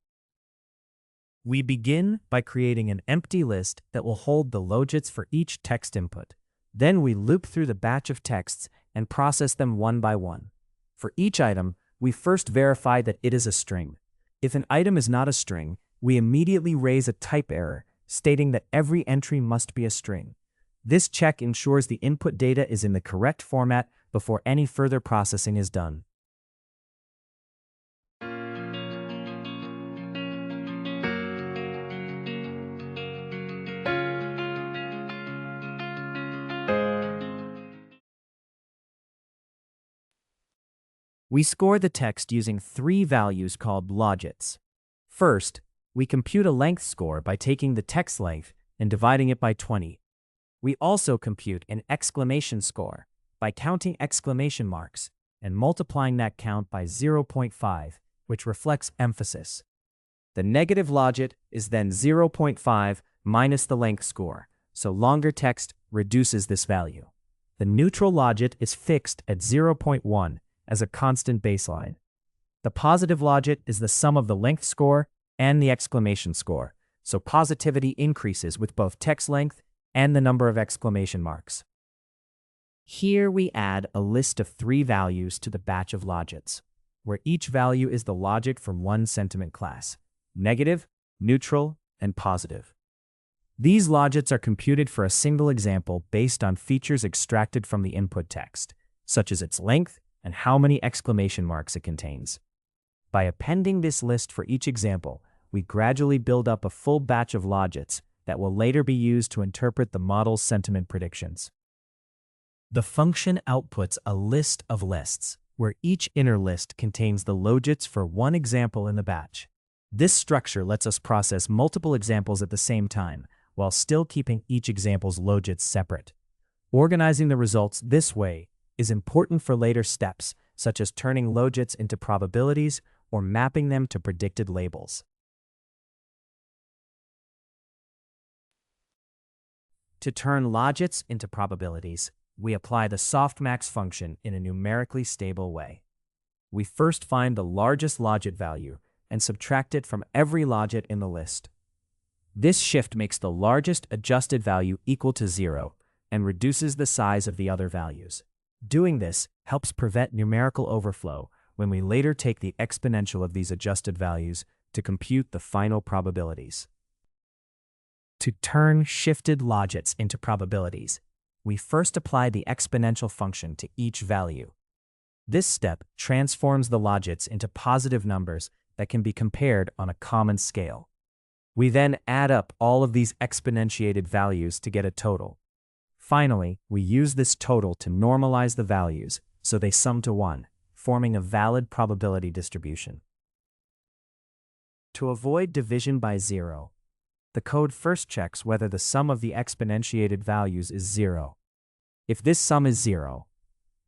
We begin by creating an empty list that will hold the logits for each text input. Then we loop through the batch of texts and process them one by one. For each item, we first verify that it is a string. If an item is not a string, we immediately raise a type error stating that every entry must be a string. This check ensures the input data is in the correct format before any further processing is done. We score the text using three values called logits. First, we compute a length score by taking the text length and dividing it by 20. We also compute an exclamation score by counting exclamation marks and multiplying that count by 0.5, which reflects emphasis. The negative logit is then 0.5 minus the length score, so longer text reduces this value. The neutral logit is fixed at 0.1 as a constant baseline. The positive logit is the sum of the length score and the exclamation score, so positivity increases with both text length and the number of exclamation marks. Here we add a list of three values to the batch of logits, where each value is the logit from one sentiment class: negative, neutral, and positive. These logits are computed for a single example based on features extracted from the input text, such as its length and how many exclamation marks it contains. By appending this list for each example, we gradually build up a full batch of logits that will later be used to interpret the model's sentiment predictions. The function outputs a list of lists, where each inner list contains the logits for one example in the batch. This structure lets us process multiple examples at the same time, while still keeping each example's logits separate. Organizing the results this way is important for later steps, such as turning logits into probabilities or mapping them to predicted labels. To turn logits into probabilities, we apply the softmax function in a numerically stable way. We first find the largest logit value and subtract it from every logit in the list. This shift makes the largest adjusted value equal to 0 and reduces the size of the other values. Doing this helps prevent numerical overflow when we later take the exponential of these adjusted values to compute the final probabilities. To turn shifted logits into probabilities, we first apply the exponential function to each value. This step transforms the logits into positive numbers that can be compared on a common scale. We then add up all of these exponentiated values to get a total. Finally, we use this total to normalize the values so they sum to 1, forming a valid probability distribution. To avoid division by 0, the code first checks whether the sum of the exponentiated values is 0. If this sum is 0,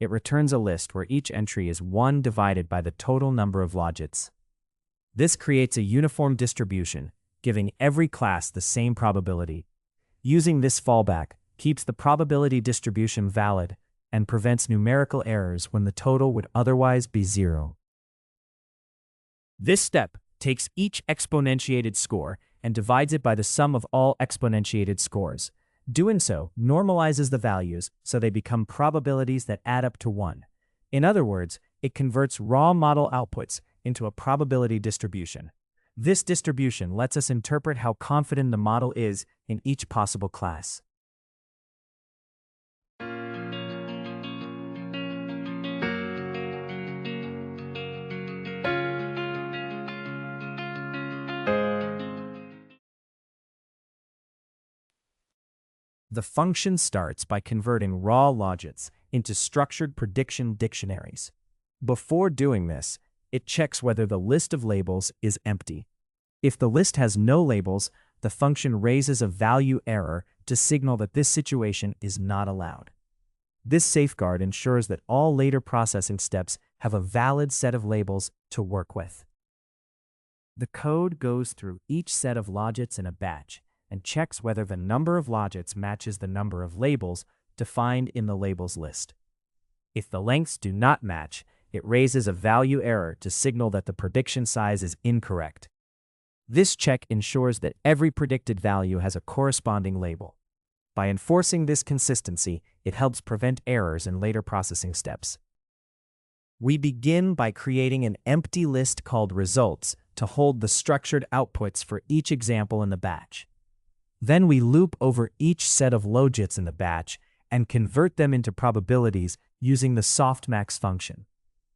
it returns a list where each entry is 1 divided by the total number of logits. This creates a uniform distribution, giving every class the same probability. Using this fallback keeps the probability distribution valid and prevents numerical errors when the total would otherwise be 0. This step takes each exponentiated score and divides it by the sum of all exponentiated scores. Doing so normalizes the values so they become probabilities that add up to 1. In other words, it converts raw model outputs into a probability distribution. This distribution lets us interpret how confident the model is in each possible class. The function starts by converting raw logits into structured prediction dictionaries. Before doing this, it checks whether the list of labels is empty. If the list has no labels, the function raises a value error to signal that this situation is not allowed. This safeguard ensures that all later processing steps have a valid set of labels to work with. The code goes through each set of logits in a batch and checks whether the number of logits matches the number of labels defined in the labels list. If the lengths do not match, it raises a value error to signal that the prediction size is incorrect. This check ensures that every predicted value has a corresponding label. By enforcing this consistency, it helps prevent errors in later processing steps. We begin by creating an empty list called results to hold the structured outputs for each example in the batch. Then we loop over each set of logits in the batch and convert them into probabilities using the softmax function.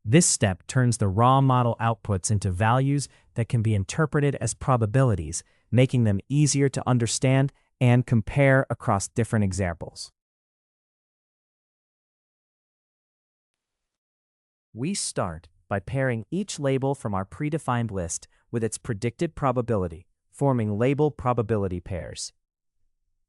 This step turns the raw model outputs into values that can be interpreted as probabilities, making them easier to understand and compare across different examples. We start by pairing each label from our predefined list with its predicted probability, forming label probability pairs.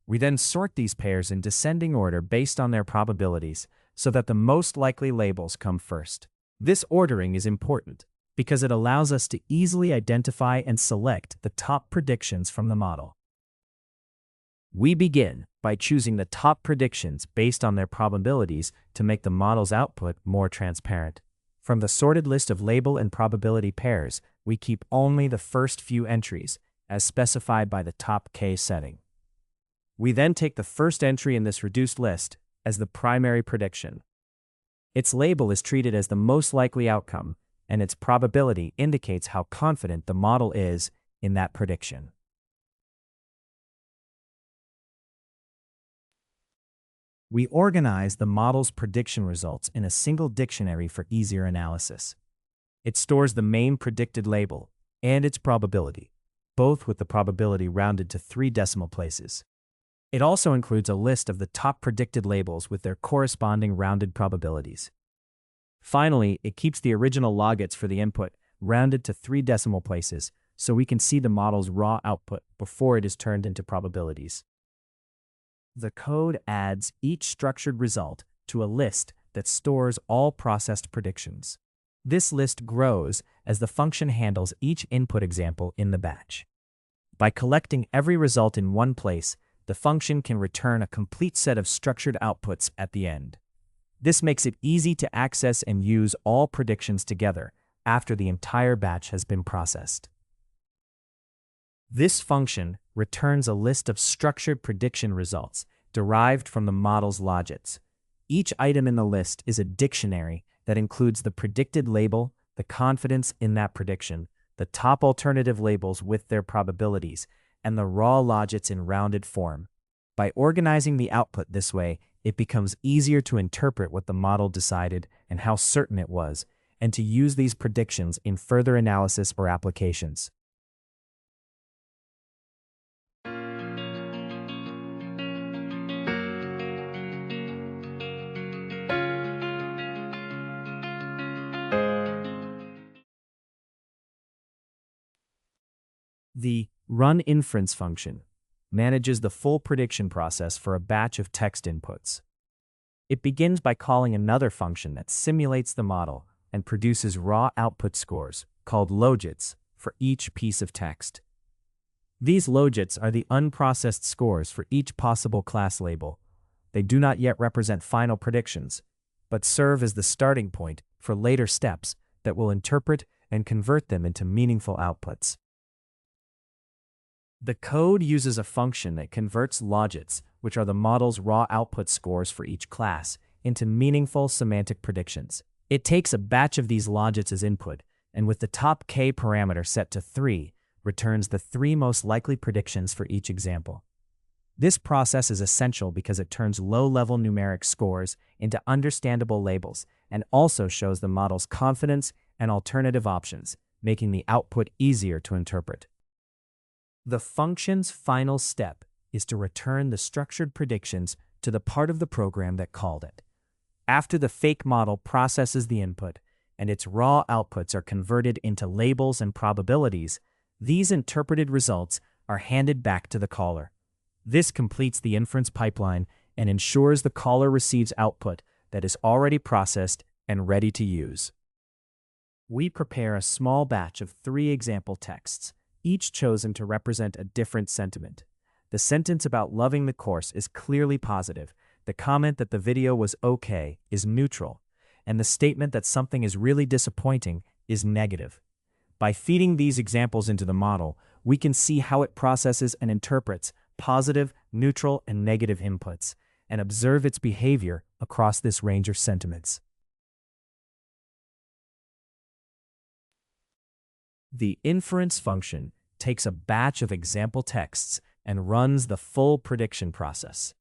We then sort these pairs in descending order based on their probabilities so that the most likely labels come first. This ordering is important because it allows us to easily identify and select the top predictions from the model. We begin by choosing the top predictions based on their probabilities to make the model's output more transparent. From the sorted list of label and probability pairs, we keep only the first few entries, as specified by the top K setting. We then take the first entry in this reduced list as the primary prediction. Its label is treated as the most likely outcome, and its probability indicates how confident the model is in that prediction. We organize the model's prediction results in a single dictionary for easier analysis. It stores the main predicted label and its probability, both with the probability rounded to 3 decimal places. It also includes a list of the top predicted labels with their corresponding rounded probabilities. Finally, it keeps the original logits for the input rounded to 3 decimal places so we can see the model's raw output before it is turned into probabilities. The code adds each structured result to a list that stores all processed predictions. This list grows as the function handles each input example in the batch. By collecting every result in one place, the function can return a complete set of structured outputs at the end. This makes it easy to access and use all predictions together after the entire batch has been processed. This function returns a list of structured prediction results derived from the model's logits. Each item in the list is a dictionary that includes the predicted label, the confidence in that prediction, the top alternative labels with their probabilities, and the raw logits in rounded form. By organizing the output this way, it becomes easier to interpret what the model decided and how certain it was, and to use these predictions in further analysis or applications. The run inference function manages the full prediction process for a batch of text inputs. It begins by calling another function that simulates the model and produces raw output scores, called logits, for each piece of text. These logits are the unprocessed scores for each possible class label. They do not yet represent final predictions, but serve as the starting point for later steps that will interpret and convert them into meaningful outputs. The code uses a function that converts logits, which are the model's raw output scores for each class, into meaningful semantic predictions. It takes a batch of these logits as input, and with the top K parameter set to 3, returns the 3 most likely predictions for each example. This process is essential because it turns low-level numeric scores into understandable labels and also shows the model's confidence and alternative options, making the output easier to interpret. The function's final step is to return the structured predictions to the part of the program that called it. After the fake model processes the input and its raw outputs are converted into labels and probabilities, these interpreted results are handed back to the caller. This completes the inference pipeline and ensures the caller receives output that is already processed and ready to use. We prepare a small batch of 3 example texts, each chosen to represent a different sentiment. The sentence about loving the course is clearly positive, the comment that the video was okay is neutral, and the statement that something is really disappointing is negative. By feeding these examples into the model, we can see how it processes and interprets positive, neutral, and negative inputs, and observe its behavior across this range of sentiments. The inference function takes a batch of example texts and runs the full prediction process.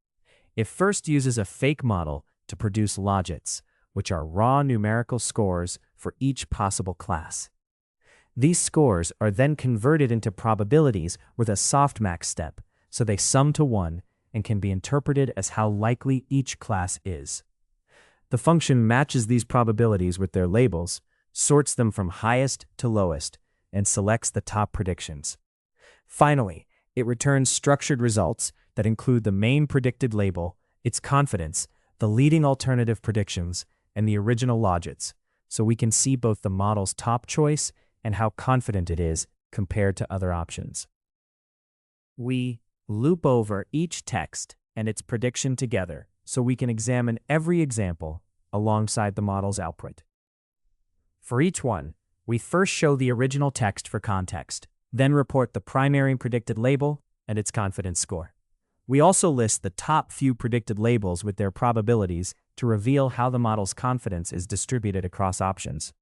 It first uses a fake model to produce logits, which are raw numerical scores for each possible class. These scores are then converted into probabilities with a softmax step, so they sum to 1 and can be interpreted as how likely each class is. The function matches these probabilities with their labels, sorts them from highest to lowest, and selects the top predictions. Finally, it returns structured results that include the main predicted label, its confidence, the leading alternative predictions, and the original logits, so we can see both the model's top choice and how confident it is compared to other options. We loop over each text and its prediction together so we can examine every example alongside the model's output. For each one, we first show the original text for context, then report the primary predicted label and its confidence score. We also list the top few predicted labels with their probabilities to reveal how the model's confidence is distributed across options.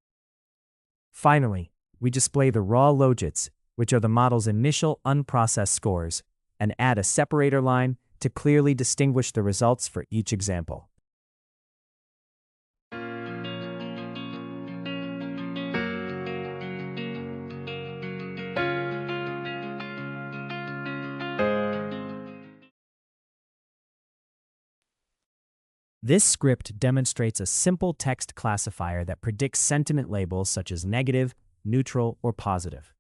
Finally, we display the raw logits, which are the model's initial unprocessed scores, and add a separator line to clearly distinguish the results for each example. This script demonstrates a simple text classifier that predicts sentiment labels such as negative, neutral, or positive.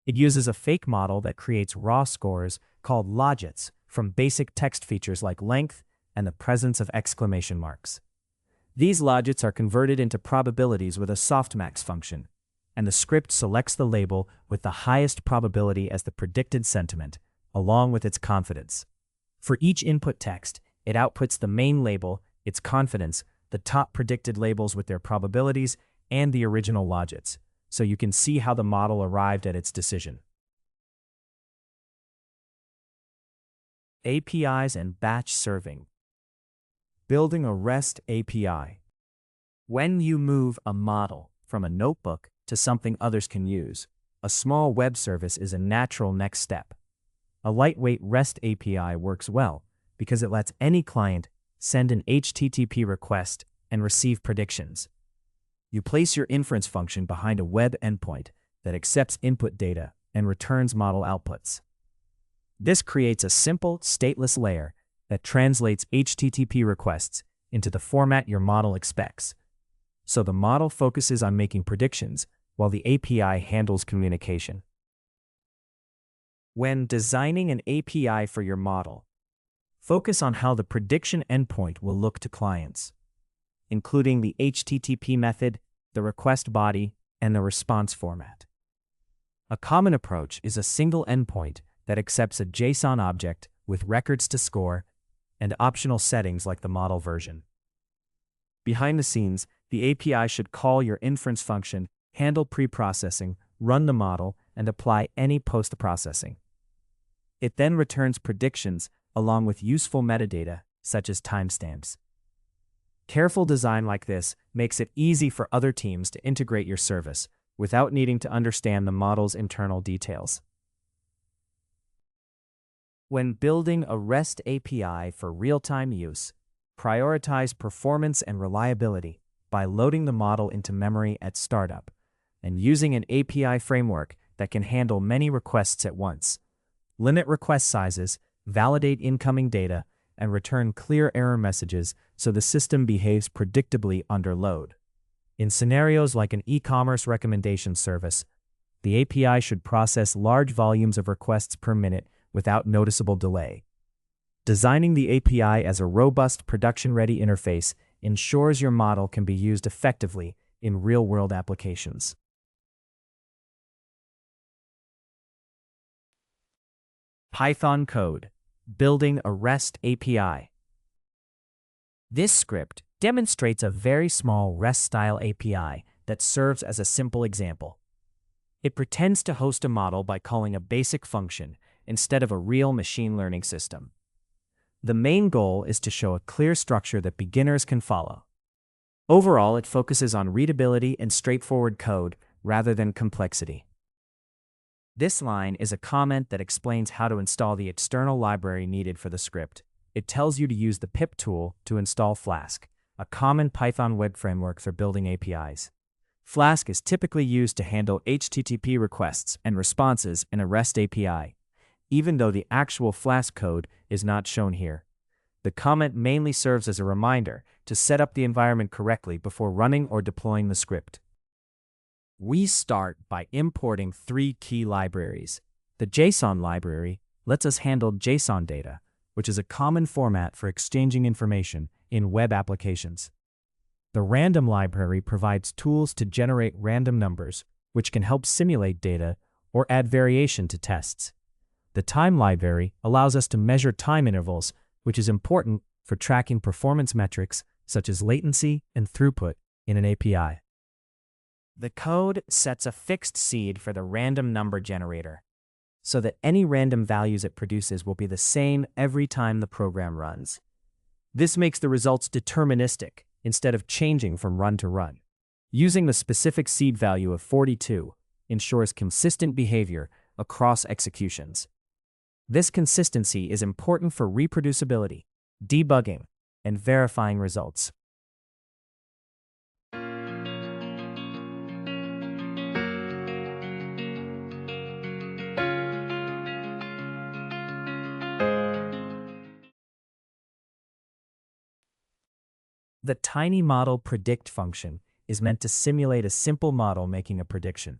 It uses a fake model that creates raw scores called logits from basic text features like length and the presence of exclamation marks. These logits are converted into probabilities with a softmax function, and the script selects the label with the highest probability as the predicted sentiment, along with its confidence. For each input text, it outputs the main label, its confidence, the top predicted labels with their probabilities, and the original logits, so you can see how the model arrived at its decision. APIs and batch serving. Building a REST API. When you move a model from a notebook to something others can use, a small web service is a natural next step. A lightweight REST API works well because it lets any client send an HTTP request and receive predictions. You place your inference function behind a web endpoint that accepts input data and returns model outputs. This creates a simple, stateless layer that translates HTTP requests into the format your model expects. So the model focuses on making predictions while the API handles communication. When designing an API for your model, focus on how the prediction endpoint will look to clients, including the HTTP method, the request body, and the response format. A common approach is a single endpoint that accepts a JSON object with records to score and optional settings like the model version. Behind the scenes, the API should call your inference function, handle preprocessing, run the model, and apply any post-processing. It then returns predictions along with useful metadata, such as timestamps. Careful design like this makes it easy for other teams to integrate your service without needing to understand the model's internal details. When building a REST API for real-time use, prioritize performance and reliability by loading the model into memory at startup and using an API framework that can handle many requests at once. Limit request sizes, validate incoming data, and return clear error messages so the system behaves predictably under load. In scenarios like an e-commerce recommendation service, the API should process large volumes of requests per minute without noticeable delay. Designing the API as a robust, production-ready interface ensures your model can be used effectively in real-world applications. Python code, building a REST API. This script demonstrates a very small REST-style API that serves as a simple example. It pretends to host a model by calling a basic function instead of a real machine learning system. The main goal is to show a clear structure that beginners can follow. Overall, it focuses on readability and straightforward code rather than complexity. This line is a comment that explains how to install the external library needed for the script. It tells you to use the pip tool to install Flask, a common Python web framework for building APIs. Flask is typically used to handle HTTP requests and responses in a REST API, even though the actual Flask code is not shown here. The comment mainly serves as a reminder to set up the environment correctly before running or deploying the script. We start by importing 3 key libraries. The JSON library lets us handle JSON data, which is a common format for exchanging information in web applications. The random library provides tools to generate random numbers, which can help simulate data or add variation to tests. The time library allows us to measure time intervals, which is important for tracking performance metrics such as latency and throughput in an API. The code sets a fixed seed for the random number generator, so that any random values it produces will be the same every time the program runs. This makes the results deterministic instead of changing from run to run. Using the specific seed value of 42 ensures consistent behavior across executions. This consistency is important for reproducibility, debugging, and verifying results. The tiny model predict function is meant to simulate a simple model making a prediction.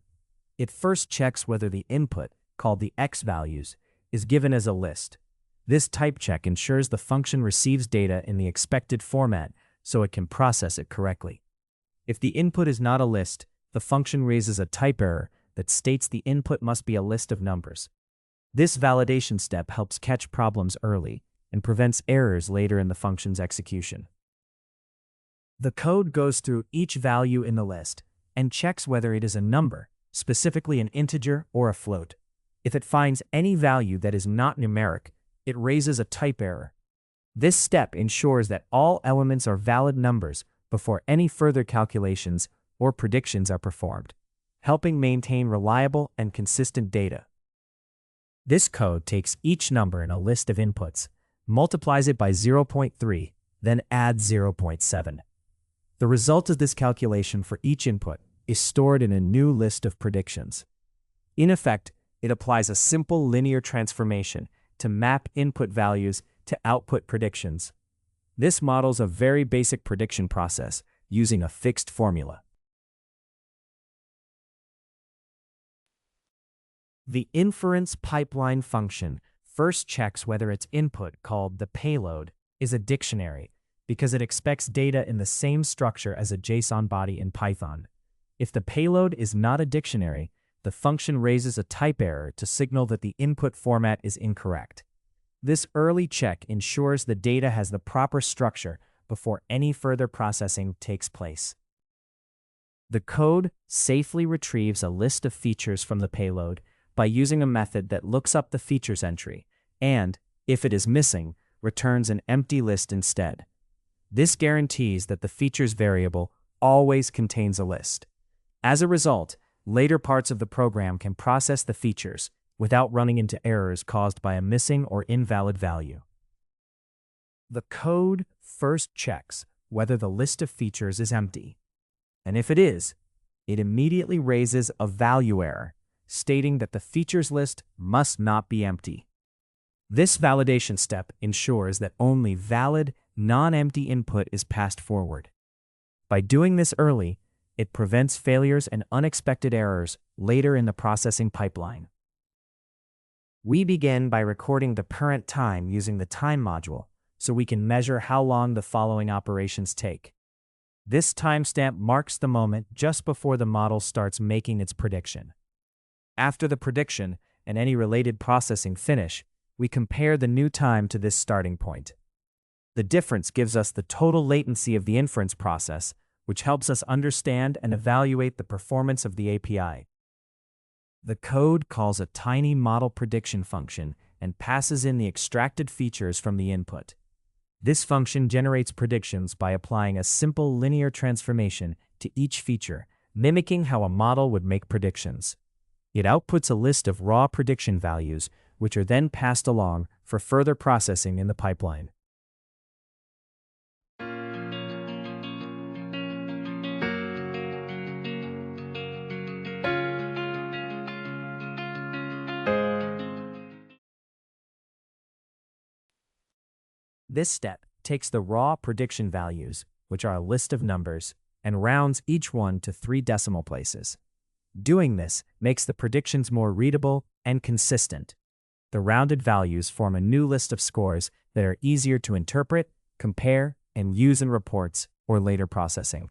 It first checks whether the input, called the x values, is given as a list. This type check ensures the function receives data in the expected format so it can process it correctly. If the input is not a list, the function raises a type error that states the input must be a list of numbers. This validation step helps catch problems early and prevents errors later in the function's execution. The code goes through each value in the list and checks whether it is a number, specifically an integer or a float. If it finds any value that is not numeric, it raises a type error. This step ensures that all elements are valid numbers before any further calculations or predictions are performed, helping maintain reliable and consistent data. This code takes each number in a list of inputs, multiplies it by 0.3, then adds 0.7. The result of this calculation for each input is stored in a new list of predictions. In effect, it applies a simple linear transformation to map input values to output predictions. This models a very basic prediction process using a fixed formula. The inference pipeline function first checks whether its input, called the payload, is a dictionary, because it expects data in the same structure as a JSON body in Python. If the payload is not a dictionary, the function raises a type error to signal that the input format is incorrect. This early check ensures the data has the proper structure before any further processing takes place. The code safely retrieves a list of features from the payload by using a method that looks up the features entry and, if it is missing, returns an empty list instead. This guarantees that the features variable always contains a list. As a result, later parts of the program can process the features without running into errors caused by a missing or invalid value. The code first checks whether the list of features is empty, and if it is, it immediately raises a value error, stating that the features list must not be empty. This validation step ensures that only valid, non-empty input is passed forward. By doing this early, It prevents failures and unexpected errors later in the processing pipeline. We begin by recording the current time using the time module, so we can measure how long the following operations take. This timestamp marks the moment just before the model starts making its prediction. After the prediction and any related processing finish, we compare the new time to this starting point. The difference gives us the total latency of the inference process, which helps us understand and evaluate the performance of the API. The code calls a tiny model prediction function and passes in the extracted features from the input. This function generates predictions by applying a simple linear transformation to each feature, mimicking how a model would make predictions. It outputs a list of raw prediction values, which are then passed along for further processing in the pipeline. This step takes the raw prediction values, which are a list of numbers, and rounds each one to 3 decimal places. Doing this makes the predictions more readable and consistent. The rounded values form a new list of scores that are easier to interpret, compare, and use in reports or later processing.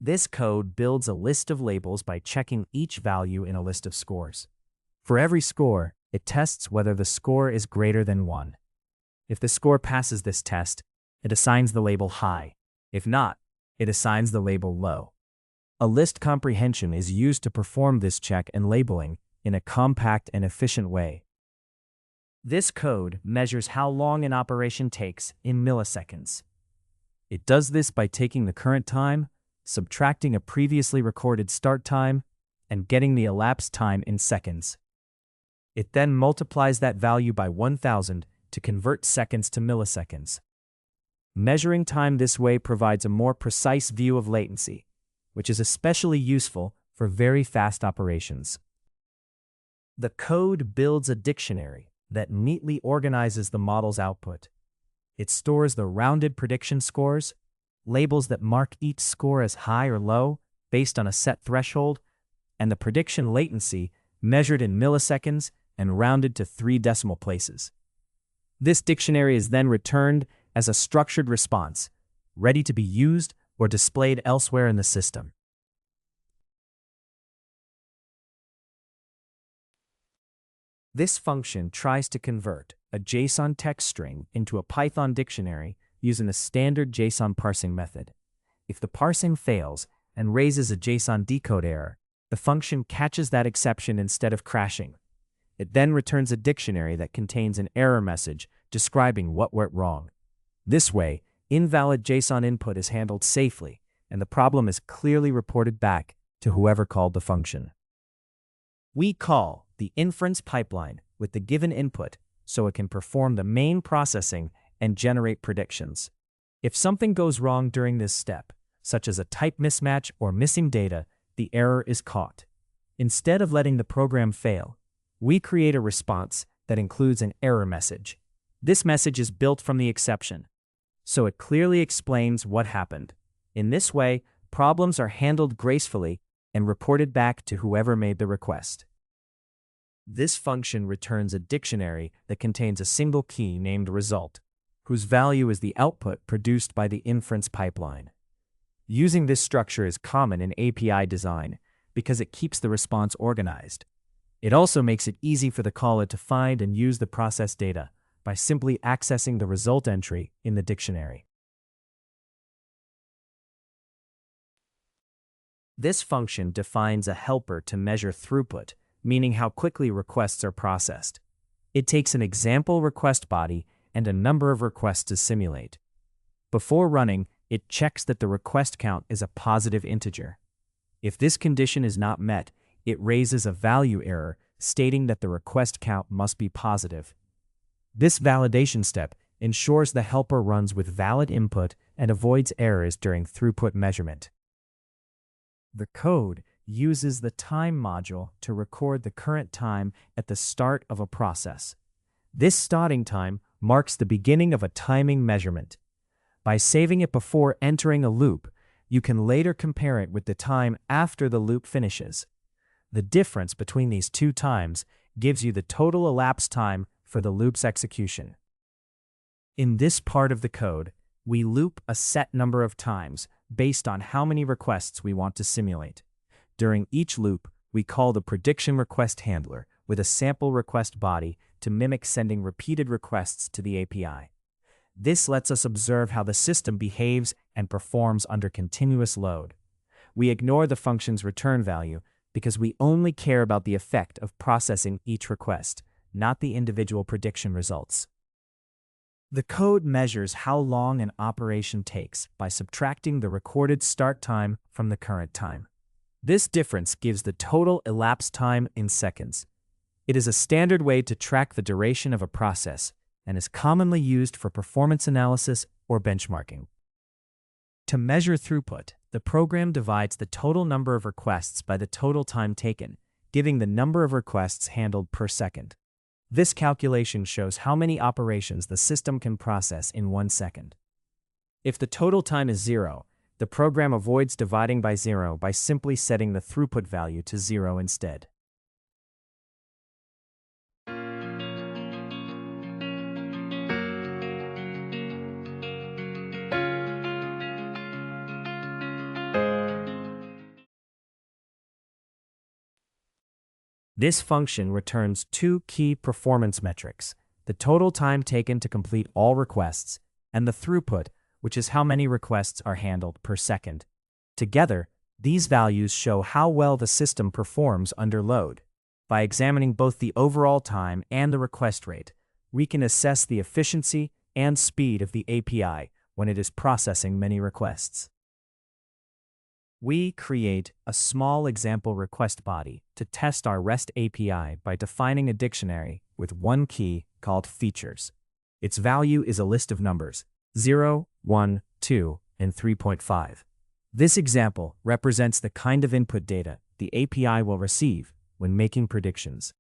This code builds a list of labels by checking each value in a list of scores. For every score, it tests whether the score is greater than 1. If the score passes this test, it assigns the label high. If not, it assigns the label low. A list comprehension is used to perform this check and labeling in a compact and efficient way. This code measures how long an operation takes in milliseconds. It does this by taking the current time, subtracting a previously recorded start time, and getting the elapsed time in seconds. It then multiplies that value by 1,000 to convert seconds to milliseconds. Measuring time this way provides a more precise view of latency, which is especially useful for very fast operations. The code builds a dictionary that neatly organizes the model's output. It stores the rounded prediction scores, labels that mark each score as high or low based on a set threshold, and the prediction latency measured in milliseconds and rounded to 3 decimal places. This dictionary is then returned as a structured response, ready to be used or displayed elsewhere in the system. This function tries to convert a JSON text string into a Python dictionary using a standard JSON parsing method. If the parsing fails and raises a JSON decode error, the function catches that exception instead of crashing. It then returns a dictionary that contains an error message describing what went wrong. This way, invalid JSON input is handled safely, and the problem is clearly reported back to whoever called the function. We call the inference pipeline with the given input so it can perform the main processing and generate predictions. If something goes wrong during this step, such as a type mismatch or missing data, the error is caught. Instead of letting the program fail, we create a response that includes an error message. This message is built from the exception, so it clearly explains what happened. In this way, problems are handled gracefully and reported back to whoever made the request. This function returns a dictionary that contains a single key named result, whose value is the output produced by the inference pipeline. Using this structure is common in API design because it keeps the response organized. It also makes it easy for the caller to find and use the process data by simply accessing the result entry in the dictionary. This function defines a helper to measure throughput, meaning how quickly requests are processed. It takes an example request body and a number of requests to simulate. Before running, it checks that the request count is a positive integer. If this condition is not met, it raises a value error stating that the request count must be positive. This validation step ensures the helper runs with valid input and avoids errors during throughput measurement. The code uses the time module to record the current time at the start of a process. This starting time marks the beginning of a timing measurement. By saving it before entering a loop, You can later compare it with the time after the loop finishes. The difference between these two times gives you the total elapsed time for the loop's execution. In this part of the code, we loop a set number of times based on how many requests we want to simulate. During each loop, we call the prediction request handler with a sample request body to mimic sending repeated requests to the API. This lets us observe how the system behaves and performs under continuous load. We ignore the function's return value because we only care about the effect of processing each request, not the individual prediction results. The code measures how long an operation takes by subtracting the recorded start time from the current time. This difference gives the total elapsed time in seconds. It is a standard way to track the duration of a process and is commonly used for performance analysis or benchmarking. To measure throughput, the program divides the total number of requests by the total time taken, giving the number of requests handled per second. This calculation shows how many operations the system can process in 1 second. If the total time is 0, the program avoids dividing by 0 by simply setting the throughput value to 0 instead. This function returns two key performance metrics: the total time taken to complete all requests, and the throughput, which is how many requests are handled per second. Together, these values show how well the system performs under load. By examining both the overall time and the request rate, we can assess the efficiency and speed of the API when it is processing many requests. We create a small example request body to test our REST API by defining a dictionary with one key called features. Its value is a list of numbers 0, 1, 2, and 3.5. This example represents the kind of input data the API will receive when making predictions.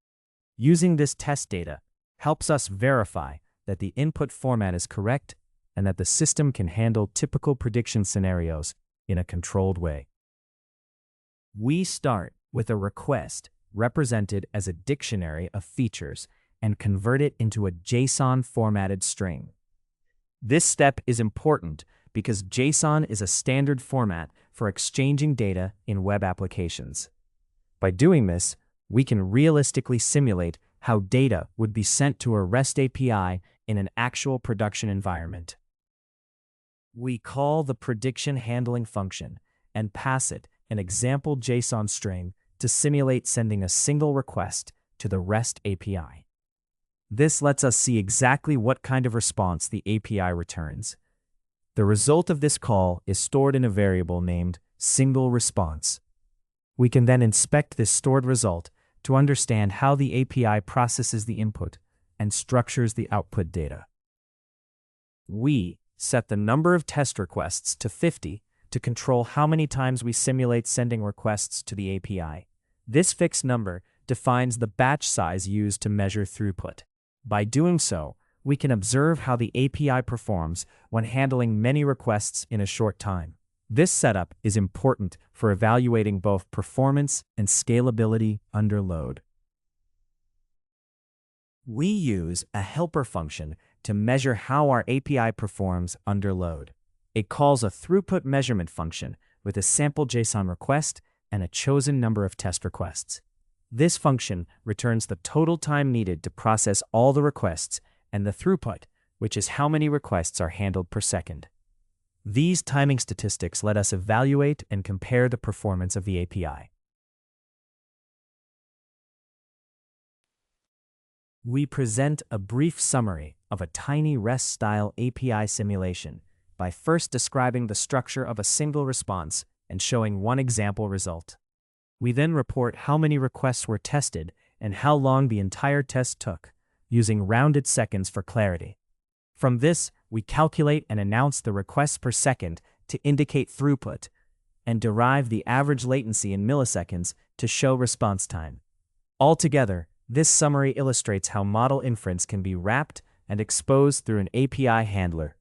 Using this test data helps us verify that the input format is correct and that the system can handle typical prediction scenarios in a controlled way. We start with a request represented as a dictionary of features and convert it into a JSON formatted string. This step is important because JSON is a standard format for exchanging data in web applications. By doing this, we can realistically simulate how data would be sent to a REST API in an actual production environment. We call the prediction handling function and pass it an example JSON string to simulate sending a single request to the REST API. This lets us see exactly what kind of response the API returns. The result of this call is stored in a variable named single response. We can then inspect this stored result to understand how the API processes the input and structures the output data. We set the number of test requests to 50 to control how many times we simulate sending requests to the API. This fixed number defines the batch size used to measure throughput. By doing so, we can observe how the API performs when handling many requests in a short time. This setup is important for evaluating both performance and scalability under load. We use a helper function to measure how our API performs under load. It calls a throughput measurement function with a sample JSON request and a chosen number of test requests. This function returns the total time needed to process all the requests and the throughput, which is how many requests are handled per second. These timing statistics let us evaluate and compare the performance of the API. We present a brief summary of a tiny REST-style API simulation by first describing the structure of a single response and showing one example result. We then report how many requests were tested and how long the entire test took, using rounded seconds for clarity. From this, we calculate and announce the requests per second to indicate throughput, and derive the average latency in milliseconds to show response time. Altogether, this summary illustrates how model inference can be wrapped and exposed through an API handler.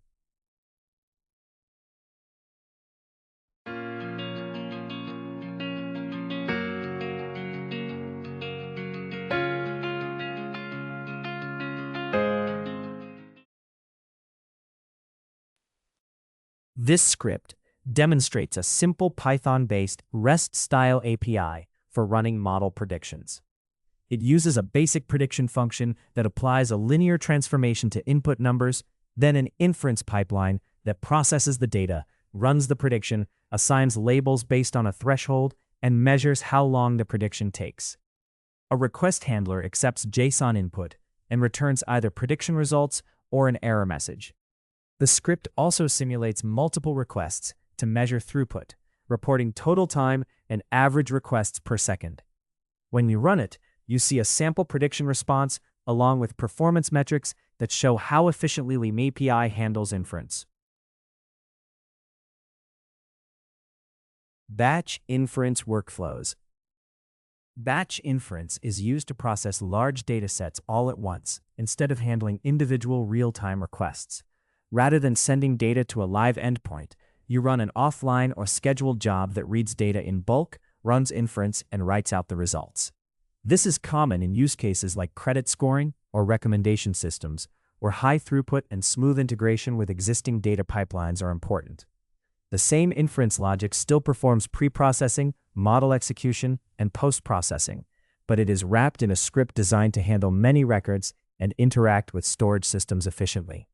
This script demonstrates a simple Python-based REST-style API for running model predictions. It uses a basic prediction function that applies a linear transformation to input numbers, then an inference pipeline that processes the data, runs the prediction, assigns labels based on a threshold, and measures how long the prediction takes. A request handler accepts JSON input and returns either prediction results or an error message. The script also simulates multiple requests to measure throughput, reporting total time and average requests per second. When you run it, you see a sample prediction response along with performance metrics that show how efficiently LeMAPI handles inference. Batch inference workflows. Batch inference is used to process large datasets all at once instead of handling individual real-time requests. Rather than sending data to a live endpoint, you run an offline or scheduled job that reads data in bulk, runs inference, and writes out the results. This is common in use cases like credit scoring or recommendation systems, where high throughput and smooth integration with existing data pipelines are important. The same inference logic still performs preprocessing, model execution, and postprocessing, but it is wrapped in a script designed to handle many records and interact with storage systems efficiently.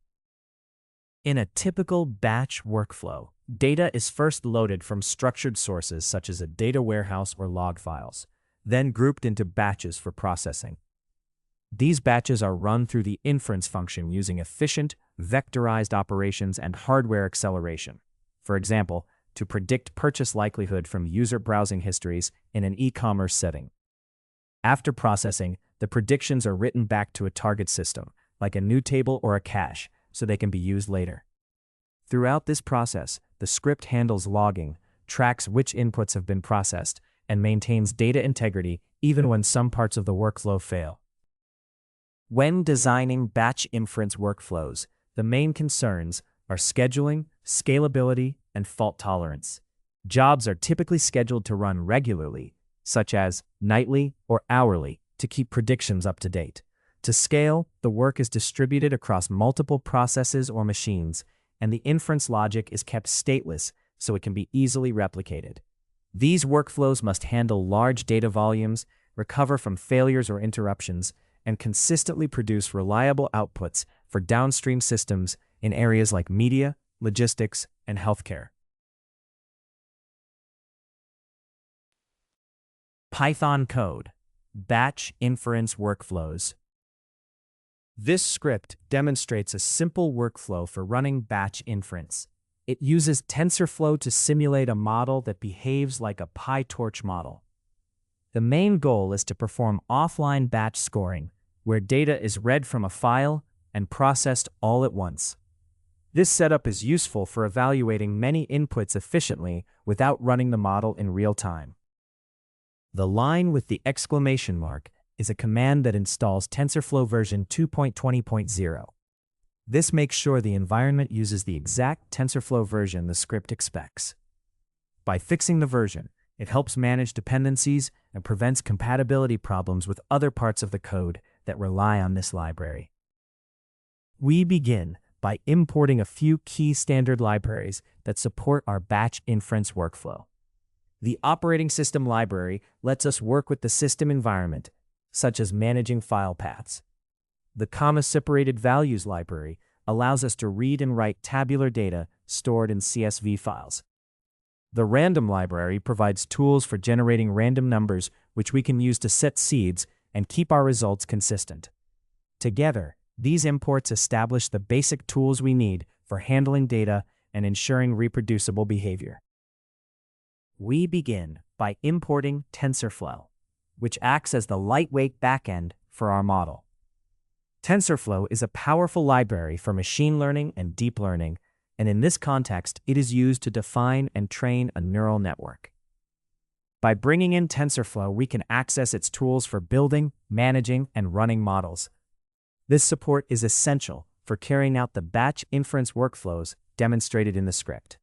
In a typical batch workflow, data is first loaded from structured sources such as a data warehouse or log files, then grouped into batches for processing. These batches are run through the inference function using efficient, vectorized operations and hardware acceleration. For example, to predict purchase likelihood from user browsing histories in an e-commerce setting. After processing, the predictions are written back to a target system, like a new table or a cache, so they can be used later. Throughout this process, the script handles logging, tracks which inputs have been processed, and maintains data integrity even when some parts of the workflow fail. When designing batch inference workflows, the main concerns are scheduling, scalability, and fault tolerance. Jobs are typically scheduled to run regularly, such as nightly or hourly, to keep predictions up to date. To scale, the work is distributed across multiple processes or machines, and the inference logic is kept stateless so it can be easily replicated. These workflows must handle large data volumes, recover from failures or interruptions, and consistently produce reliable outputs for downstream systems in areas like media, logistics, and healthcare. Python code. Batch inference workflows. This script demonstrates a simple workflow for running batch inference. It uses TensorFlow to simulate a model that behaves like a PyTorch model. The main goal is to perform offline batch scoring, where data is read from a file and processed all at once. This setup is useful for evaluating many inputs efficiently without running the model in real time. The line with the exclamation mark is a command that installs TensorFlow version 2.20.0. This makes sure the environment uses the exact TensorFlow version the script expects. By fixing the version, it helps manage dependencies and prevents compatibility problems with other parts of the code that rely on this library. We begin by importing a few key standard libraries that support our batch inference workflow. The operating system library lets us work with the system environment, such as managing file paths. The comma-separated values library allows us to read and write tabular data stored in CSV files. The random library provides tools for generating random numbers which we can use to set seeds and keep our results consistent. Together, these imports establish the basic tools we need for handling data and ensuring reproducible behavior. We begin by importing TensorFlow, which acts as the lightweight backend for our model. TensorFlow is a powerful library for machine learning and deep learning, and in this context, it is used to define and train a neural network. By bringing in TensorFlow, we can access its tools for building, managing, and running models. This support is essential for carrying out the batch inference workflows demonstrated in the script.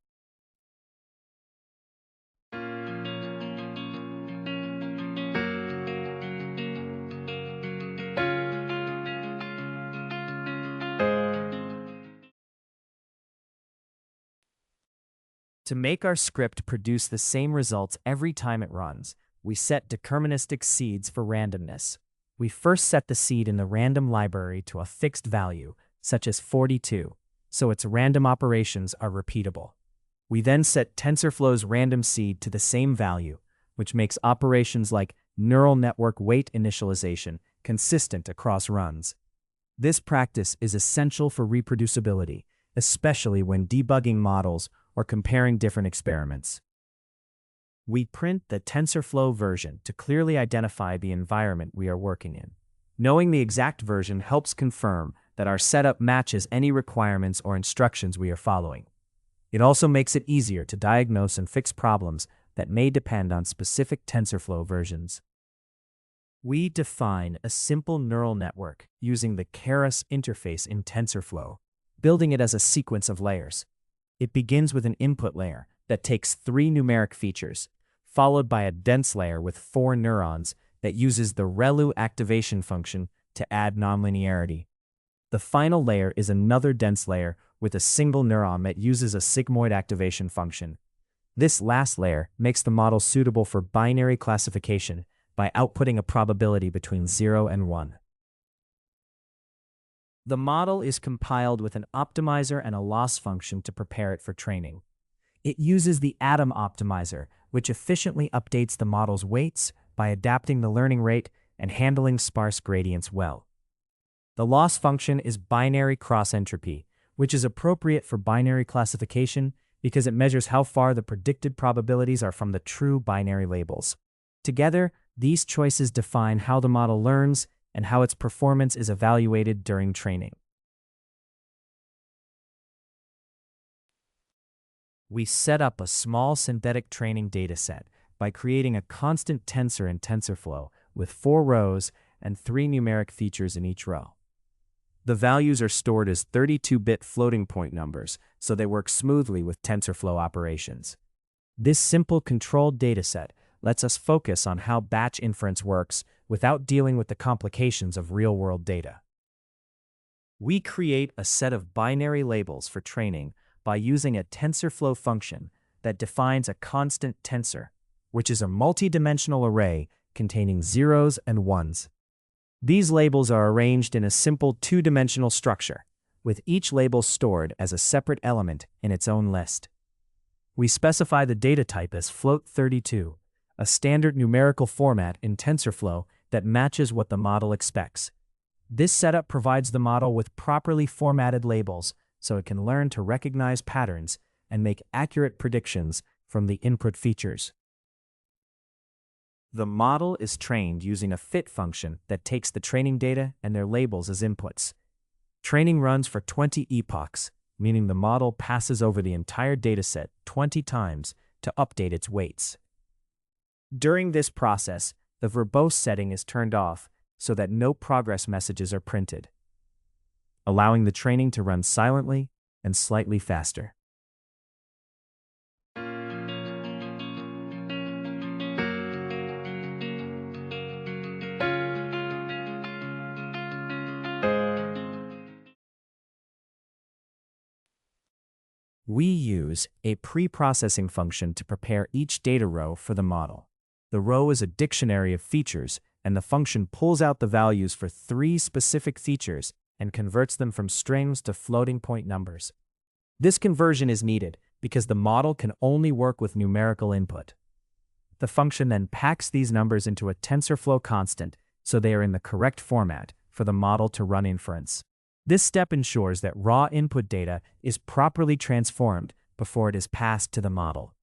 To make our script produce the same results every time it runs, we set deterministic seeds for randomness. We first set the seed in the random library to a fixed value, such as 42, so its random operations are repeatable. We then set TensorFlow's random seed to the same value, which makes operations like neural network weight initialization consistent across runs. This practice is essential for reproducibility, especially when debugging models or comparing different experiments. We print the TensorFlow version to clearly identify the environment we are working in. Knowing the exact version helps confirm that our setup matches any requirements or instructions we are following. It also makes it easier to diagnose and fix problems that may depend on specific TensorFlow versions. We define a simple neural network using the Keras interface in TensorFlow, building it as a sequence of layers. It begins with an input layer that takes 3 numeric features, followed by a dense layer with 4 neurons that uses the ReLU activation function to add nonlinearity. The final layer is another dense layer with a single neuron that uses a sigmoid activation function. This last layer makes the model suitable for binary classification by outputting a probability between 0 and 1. The model is compiled with an optimizer and a loss function to prepare it for training. It uses the atom optimizer, which efficiently updates the model's weights by adapting the learning rate and handling sparse gradients well. The loss function is binary cross-entropy, which is appropriate for binary classification because it measures how far the predicted probabilities are from the true binary labels. Together, these choices define how the model learns and how its performance is evaluated during training. We set up a small synthetic training dataset by creating a constant tensor in TensorFlow with 4 rows and 3 numeric features in each row. The values are stored as 32-bit floating point numbers, so they work smoothly with TensorFlow operations. This simple controlled dataset lets us focus on how batch inference works without dealing with the complications of real-world data. We create a set of binary labels for training by using a TensorFlow function that defines a constant tensor, which is a multi-dimensional array containing zeros and ones. These labels are arranged in a simple 2-dimensional structure, with each label stored as a separate element in its own list. We specify the data type as float32, a standard numerical format in TensorFlow that matches what the model expects. This setup provides the model with properly formatted labels so it can learn to recognize patterns and make accurate predictions from the input features. The model is trained using a fit function that takes the training data and their labels as inputs. Training runs for 20 epochs, meaning the model passes over the entire dataset 20 times to update its weights. During this process, the verbose setting is turned off so that no progress messages are printed, allowing the training to run silently and slightly faster. We use a preprocessing function to prepare each data row for the model. The row is a dictionary of features, and the function pulls out the values for 3 specific features and converts them from strings to floating point numbers. This conversion is needed because the model can only work with numerical input. The function then packs these numbers into a TensorFlow constant so they are in the correct format for the model to run inference. This step ensures that raw input data is properly transformed before it is passed to the model.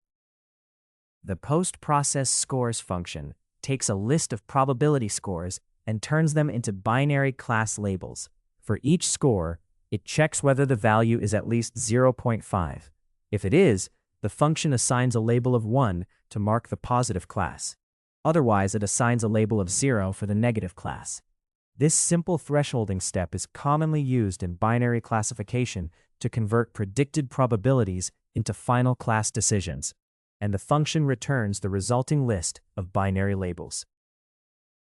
The postprocess scores function takes a list of probability scores and turns them into binary class labels. For each score, it checks whether the value is at least 0.5. If it is, the function assigns a label of 1 to mark the positive class. Otherwise, it assigns a label of 0 for the negative class. This simple thresholding step is commonly used in binary classification to convert predicted probabilities into final class decisions, and the function returns the resulting list of binary labels.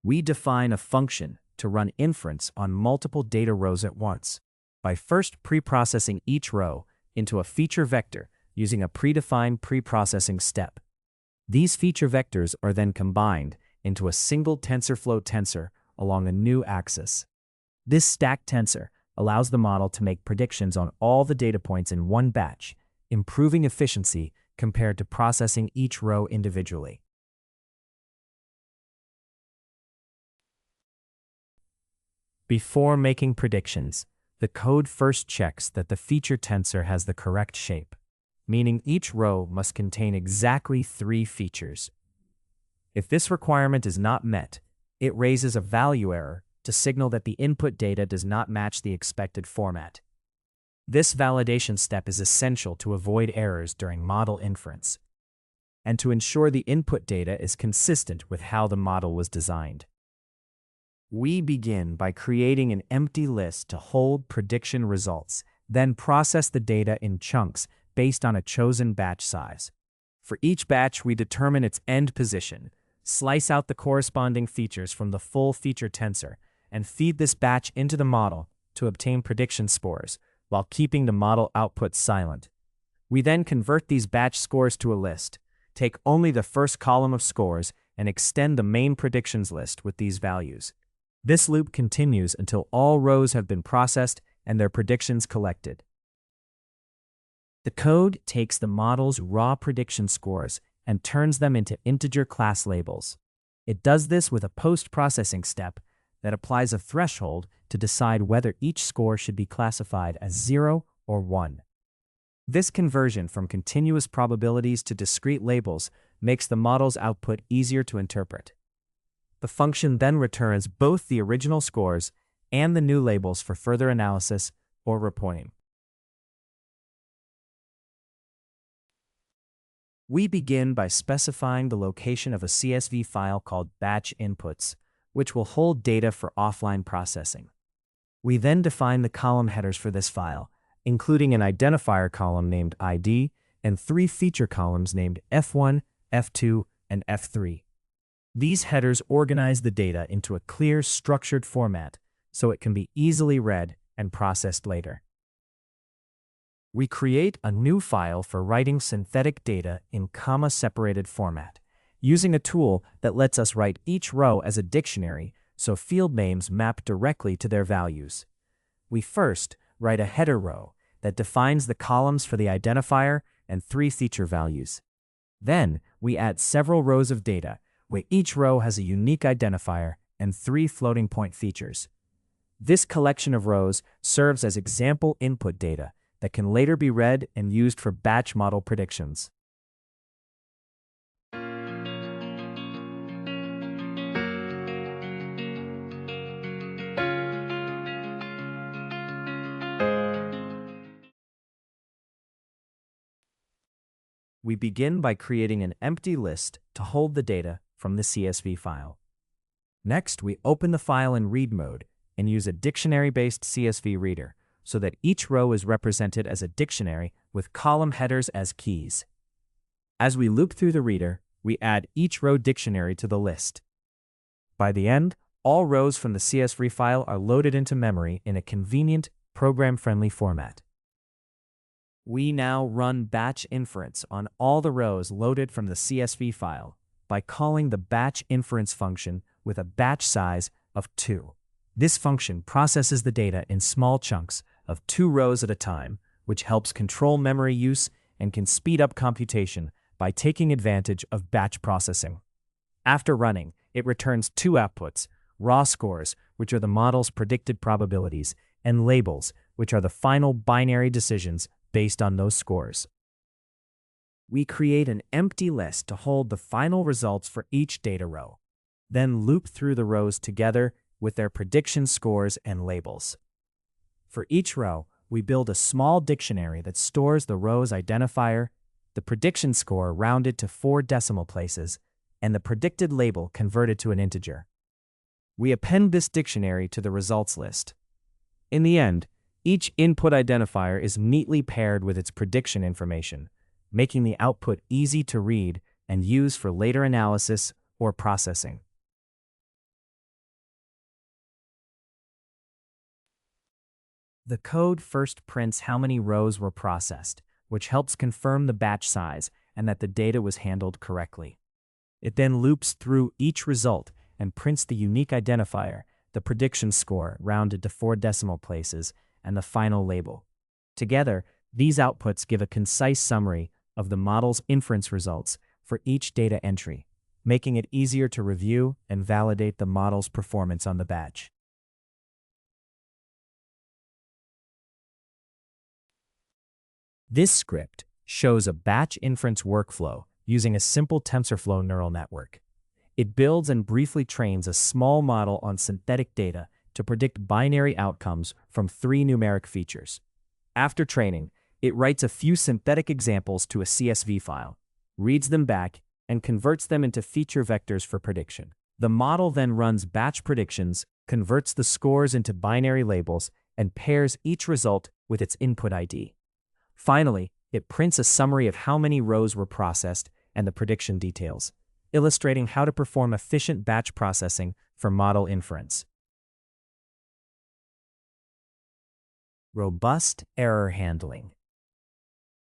We define a function to run inference on multiple data rows at once by first preprocessing each row into a feature vector using a predefined preprocessing step. These feature vectors are then combined into a single TensorFlow tensor along a new axis. This stacked tensor allows the model to make predictions on all the data points in one batch, improving efficiency compared to processing each row individually. Before making predictions, the code first checks that the feature tensor has the correct shape, meaning each row must contain exactly 3 features. If this requirement is not met, it raises a value error to signal that the input data does not match the expected format. This validation step is essential to avoid errors during model inference and to ensure the input data is consistent with how the model was designed. We begin by creating an empty list to hold prediction results, then process the data in chunks based on a chosen batch size. For each batch, we determine its end position, slice out the corresponding features from the full feature tensor, and feed this batch into the model to obtain prediction scores, while keeping the model output silent. We then convert these batch scores to a list, take only the first column of scores, and extend the main predictions list with these values. This loop continues until all rows have been processed and their predictions collected. The code takes the model's raw prediction scores and turns them into integer class labels. It does this with a post-processing step that applies a threshold to decide whether each score should be classified as 0 or 1. This conversion from continuous probabilities to discrete labels makes the model's output easier to interpret. The function then returns both the original scores and the new labels for further analysis or reporting. We begin by specifying the location of a CSV file called batch inputs, which will hold data for offline processing. We then define the column headers for this file, including an identifier column named ID and 3 feature columns named F1, F2, and F3. These headers organize the data into a clear, structured format so it can be easily read and processed later. We create a new file for writing synthetic data in comma-separated format, using a tool that lets us write each row as a dictionary so field names map directly to their values. We first write a header row that defines the columns for the identifier and 3 feature values. Then we add several rows of data where each row has a unique identifier and 3 floating point features. This collection of rows serves as example input data that can later be read and used for batch model predictions. We begin by creating an empty list to hold the data from the CSV file. Next, we open the file in read mode and use a dictionary-based CSV reader so that each row is represented as a dictionary with column headers as keys. As we loop through the reader, we add each row dictionary to the list. By the end, all rows from the CSV file are loaded into memory in a convenient, program-friendly format. We now run batch inference on all the rows loaded from the CSV file by calling the batch inference function with a batch size of 2. This function processes the data in small chunks of 2 rows at a time, which helps control memory use and can speed up computation by taking advantage of batch processing. After running, it returns 2 outputs: raw scores, which are the model's predicted probabilities, and labels, which are the final binary decisions based on those scores. We create an empty list to hold the final results for each data row, then loop through the rows together with their prediction scores and labels. For each row, we build a small dictionary that stores the row's identifier, the prediction score rounded to 4 decimal places, and the predicted label converted to an integer. We append this dictionary to the results list. In the end, each input identifier is neatly paired with its prediction information, making the output easy to read and use for later analysis or processing. The code first prints how many rows were processed, which helps confirm the batch size and that the data was handled correctly. It then loops through each result and prints the unique identifier, the prediction score rounded to 4 decimal places, and the final label. Together, these outputs give a concise summary of the model's inference results for each data entry, making it easier to review and validate the model's performance on the batch. This script shows a batch inference workflow using a simple TensorFlow neural network. It builds and briefly trains a small model on synthetic data to predict binary outcomes from 3 numeric features. After training, it writes a few synthetic examples to a CSV file, reads them back, and converts them into feature vectors for prediction. The model then runs batch predictions, converts the scores into binary labels, and pairs each result with its input ID. Finally, it prints a summary of how many rows were processed and the prediction details, illustrating how to perform efficient batch processing for model inference. Robust error handling.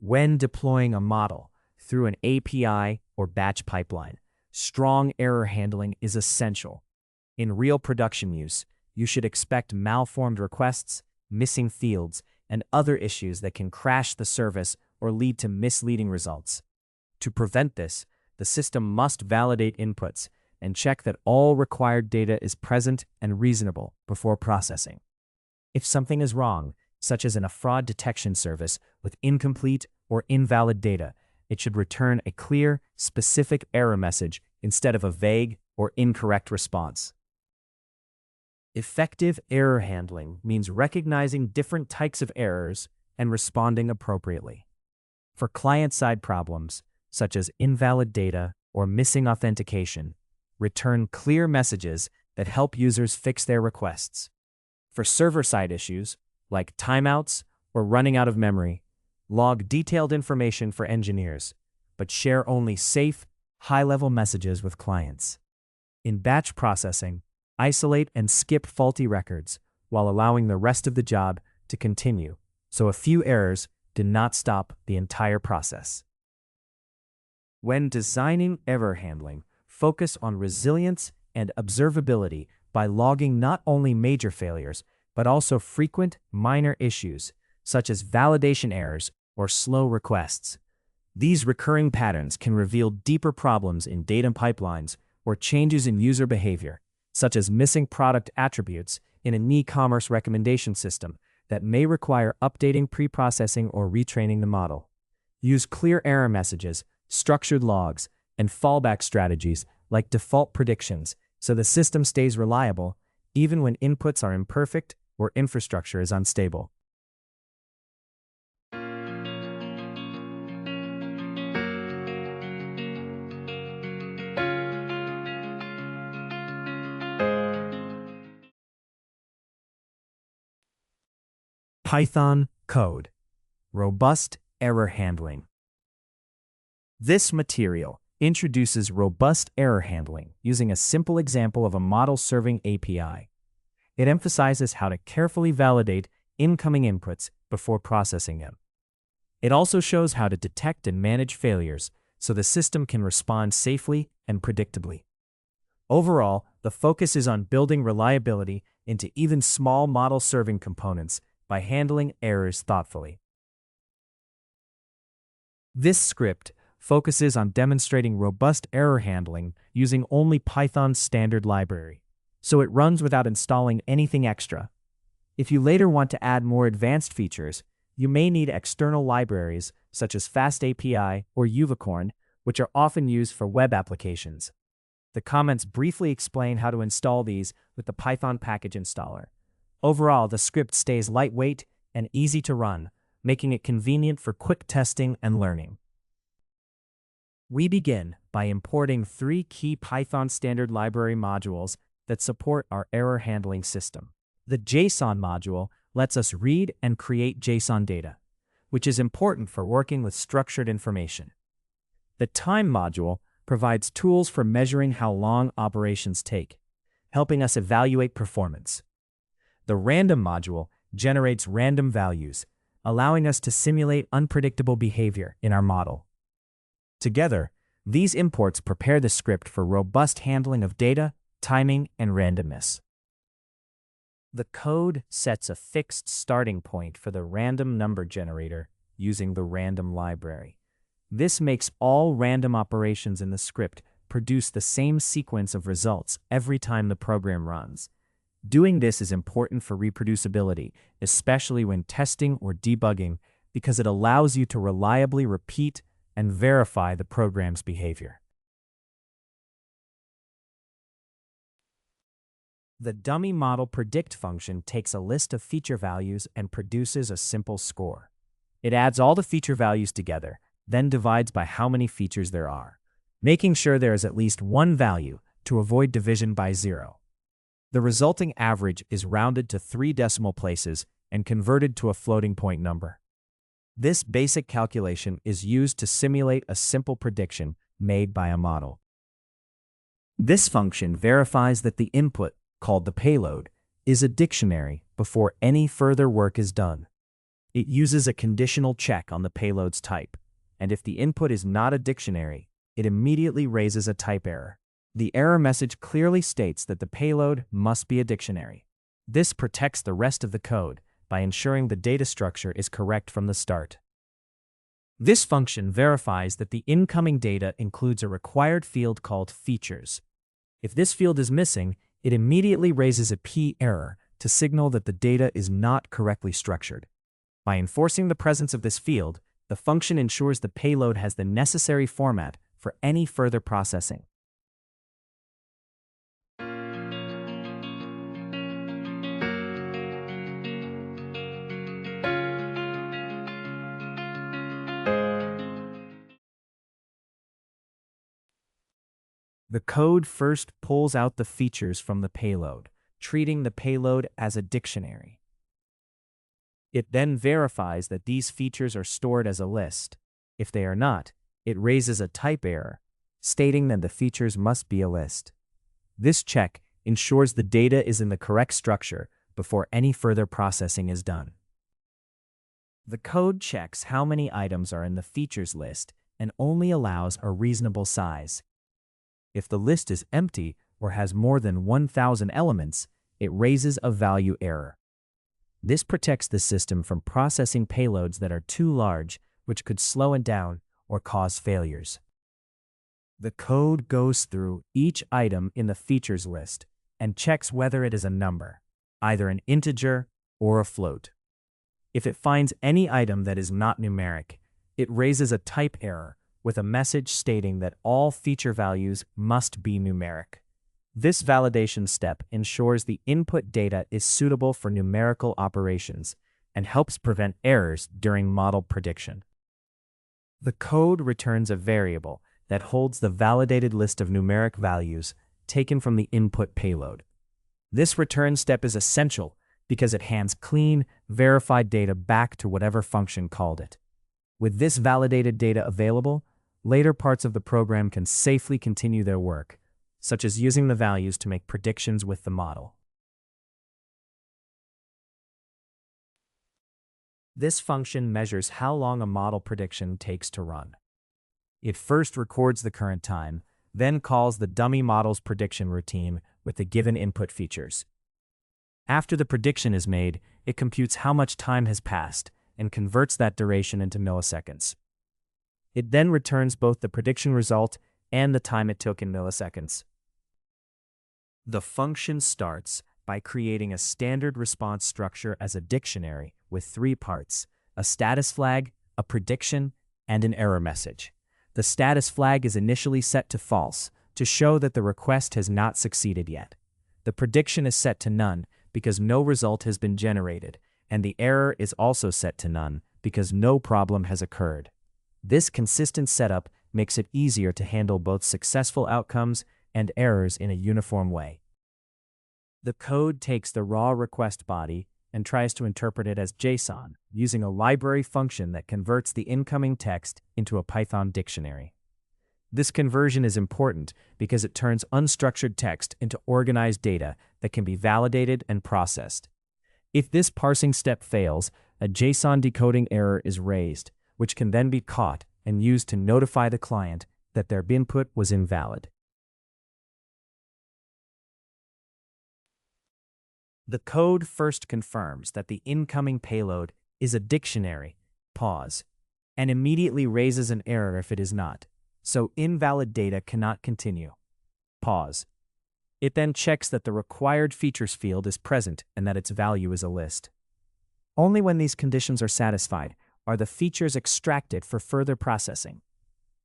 When deploying a model through an API or batch pipeline, strong error handling is essential. In real production use, you should expect malformed requests, missing fields, and other issues that can crash the service or lead to misleading results. To prevent this, the system must validate inputs and check that all required data is present and reasonable before processing. If something is wrong, such as in a fraud detection service with incomplete or invalid data, it should return a clear, specific error message instead of a vague or incorrect response. Effective error handling means recognizing different types of errors and responding appropriately. For client-side problems, such as invalid data or missing authentication, return clear messages that help users fix their requests. For server-side issues, like timeouts or running out of memory, log detailed information for engineers, but share only safe, high-level messages with clients. In batch processing, isolate and skip faulty records while allowing the rest of the job to continue, so a few errors did not stop the entire process. When designing error handling, focus on resilience and observability by logging not only major failures, but also frequent, minor issues, such as validation errors or slow requests. These recurring patterns can reveal deeper problems in data pipelines or changes in user behavior, such as missing product attributes in an e-commerce recommendation system that may require updating preprocessing or retraining the model. Use clear error messages, structured logs, and fallback strategies like default predictions so the system stays reliable even when inputs are imperfect or infrastructure is unstable. Python code. Robust error handling. This material introduces robust error handling using a simple example of a model-serving API. It emphasizes how to carefully validate incoming inputs before processing them. It also shows how to detect and manage failures so the system can respond safely and predictably. Overall, the focus is on building reliability into even small model-serving components by handling errors thoughtfully. This script focuses on demonstrating robust error handling using only Python's standard library, so it runs without installing anything extra. If you later want to add more advanced features, you may need external libraries such as FastAPI or Unicorn, which are often used for web applications. The comments briefly explain how to install these with the Python package installer. Overall, the script stays lightweight and easy to run, making it convenient for quick testing and learning. We begin by importing 3 key Python standard library modules that support our error handling system. The JSON module lets us read and create JSON data, which is important for working with structured information. The time module provides tools for measuring how long operations take, helping us evaluate performance. The random module generates random values, allowing us to simulate unpredictable behavior in our model. Together, these imports prepare the script for robust handling of data, timing, and randomness. The code sets a fixed starting point for the random number generator using the random library. This makes all random operations in the script produce the same sequence of results every time the program runs. Doing this is important for reproducibility, especially when testing or debugging, because it allows you to reliably repeat and verify the program's behavior. The dummy model predict function takes a list of feature values and produces a simple score. It adds all the feature values together, then divides by how many features there are, making sure there is at least one value to avoid division by 0. The resulting average is rounded to 3 decimal places and converted to a floating point number. This basic calculation is used to simulate a simple prediction made by a model. This function verifies that the input, called the payload, is a dictionary before any further work is done. It uses a conditional check on the payload's type, and if the input is not a dictionary, it immediately raises a type error. The error message clearly states that the payload must be a dictionary. This protects the rest of the code by ensuring the data structure is correct from the start. This function verifies that the incoming data includes a required field called features. If this field is missing, it immediately raises a P error to signal that the data is not correctly structured. By enforcing the presence of this field, the function ensures the payload has the necessary format for any further processing. The code first pulls out the features from the payload, treating the payload as a dictionary. It then verifies that these features are stored as a list. If they are not, it raises a type error, stating that the features must be a list. This check ensures the data is in the correct structure before any further processing is done. The code checks how many items are in the features list and only allows a reasonable size. If the list is empty or has more than 1,000 elements, it raises a value error. This protects the system from processing payloads that are too large, which could slow it down or cause failures. The code goes through each item in the features list and checks whether it is a number, either an integer or a float. If it finds any item that is not numeric, it raises a type error with a message stating that all feature values must be numeric. This validation step ensures the input data is suitable for numerical operations and helps prevent errors during model prediction. The code returns a variable that holds the validated list of numeric values taken from the input payload. This return step is essential because it hands clean, verified data back to whatever function called it. With this validated data available, later parts of the program can safely continue their work, such as using the values to make predictions with the model. This function measures how long a model prediction takes to run. It first records the current time, then calls the dummy model's prediction routine with the given input features. After the prediction is made, it computes how much time has passed and converts that duration into milliseconds. It then returns both the prediction result and the time it took in milliseconds. The function starts by creating a standard response structure as a dictionary with 3 parts: a status flag, a prediction, and an error message. The status flag is initially set to false to show that the request has not succeeded yet. The prediction is set to none because no result has been generated, and the error is also set to none because no problem has occurred. This consistent setup makes it easier to handle both successful outcomes and errors in a uniform way. The code takes the raw request body and tries to interpret it as JSON using a library function that converts the incoming text into a Python dictionary. This conversion is important because it turns unstructured text into organized data that can be validated and processed. If this parsing step fails, a JSON decoding error is raised, which can then be caught and used to notify the client that their input was invalid. The code first confirms that the incoming payload is a dictionary, pause, and immediately raises an error if it is not, so invalid data cannot continue, pause. It then checks that the required features field is present and that its value is a list. Only when these conditions are satisfied are the features extracted for further processing.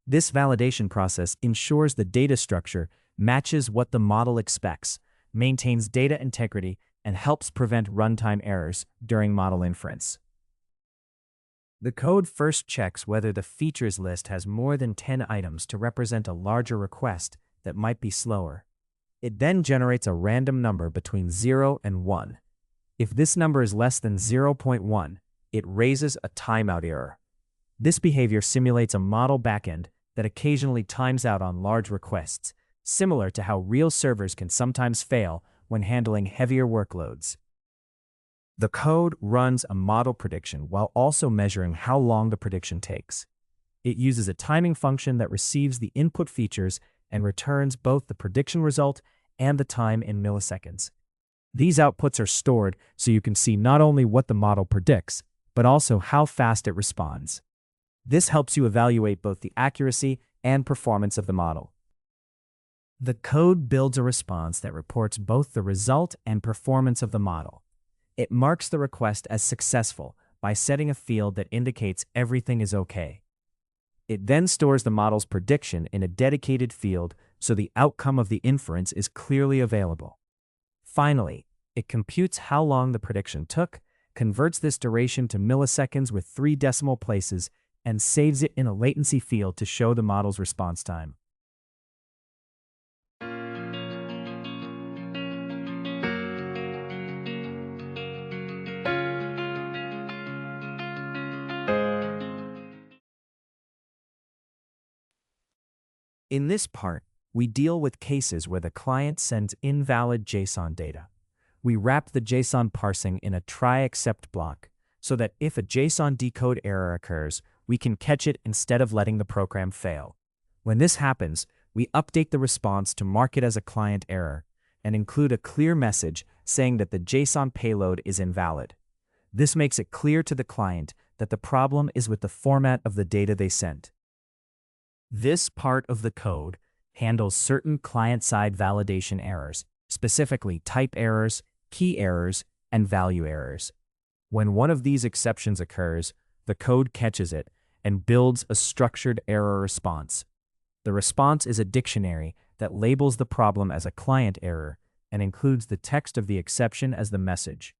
This validation process ensures the data structure matches what the model expects, maintains data integrity, and helps prevent runtime errors during model inference. The code first checks whether the features list has more than 10 items to represent a larger request that might be slower. It then generates a random number between 0 and 1. If this number is less than 0.1, it raises a timeout error. This behavior simulates a model backend that occasionally times out on large requests, similar to how real servers can sometimes fail when handling heavier workloads. The code runs a model prediction while also measuring how long the prediction takes. It uses a timing function that receives the input features and returns both the prediction result and the time in milliseconds. These outputs are stored so you can see not only what the model predicts, but also how fast it responds. This helps you evaluate both the accuracy and performance of the model. The code builds a response that reports both the result and performance of the model. It marks the request as successful by setting a field that indicates everything is okay. It then stores the model's prediction in a dedicated field so the outcome of the inference is clearly available. Finally, it computes how long the prediction took, converts this duration to milliseconds with 3 decimal places, and saves it in a latency field to show the model's response time. In this part, we deal with cases where the client sends invalid JSON data. We wrap the JSON parsing in a try-except block so that if a JSON decode error occurs, we can catch it instead of letting the program fail. When this happens, we update the response to mark it as a client error and include a clear message saying that the JSON payload is invalid. This makes it clear to the client that the problem is with the format of the data they sent. This part of the code handles certain client-side validation errors, specifically type errors, key errors, and value errors. When one of these exceptions occurs, the code catches it and builds a structured error response. The response is a dictionary that labels the problem as a client error and includes the text of the exception as the message.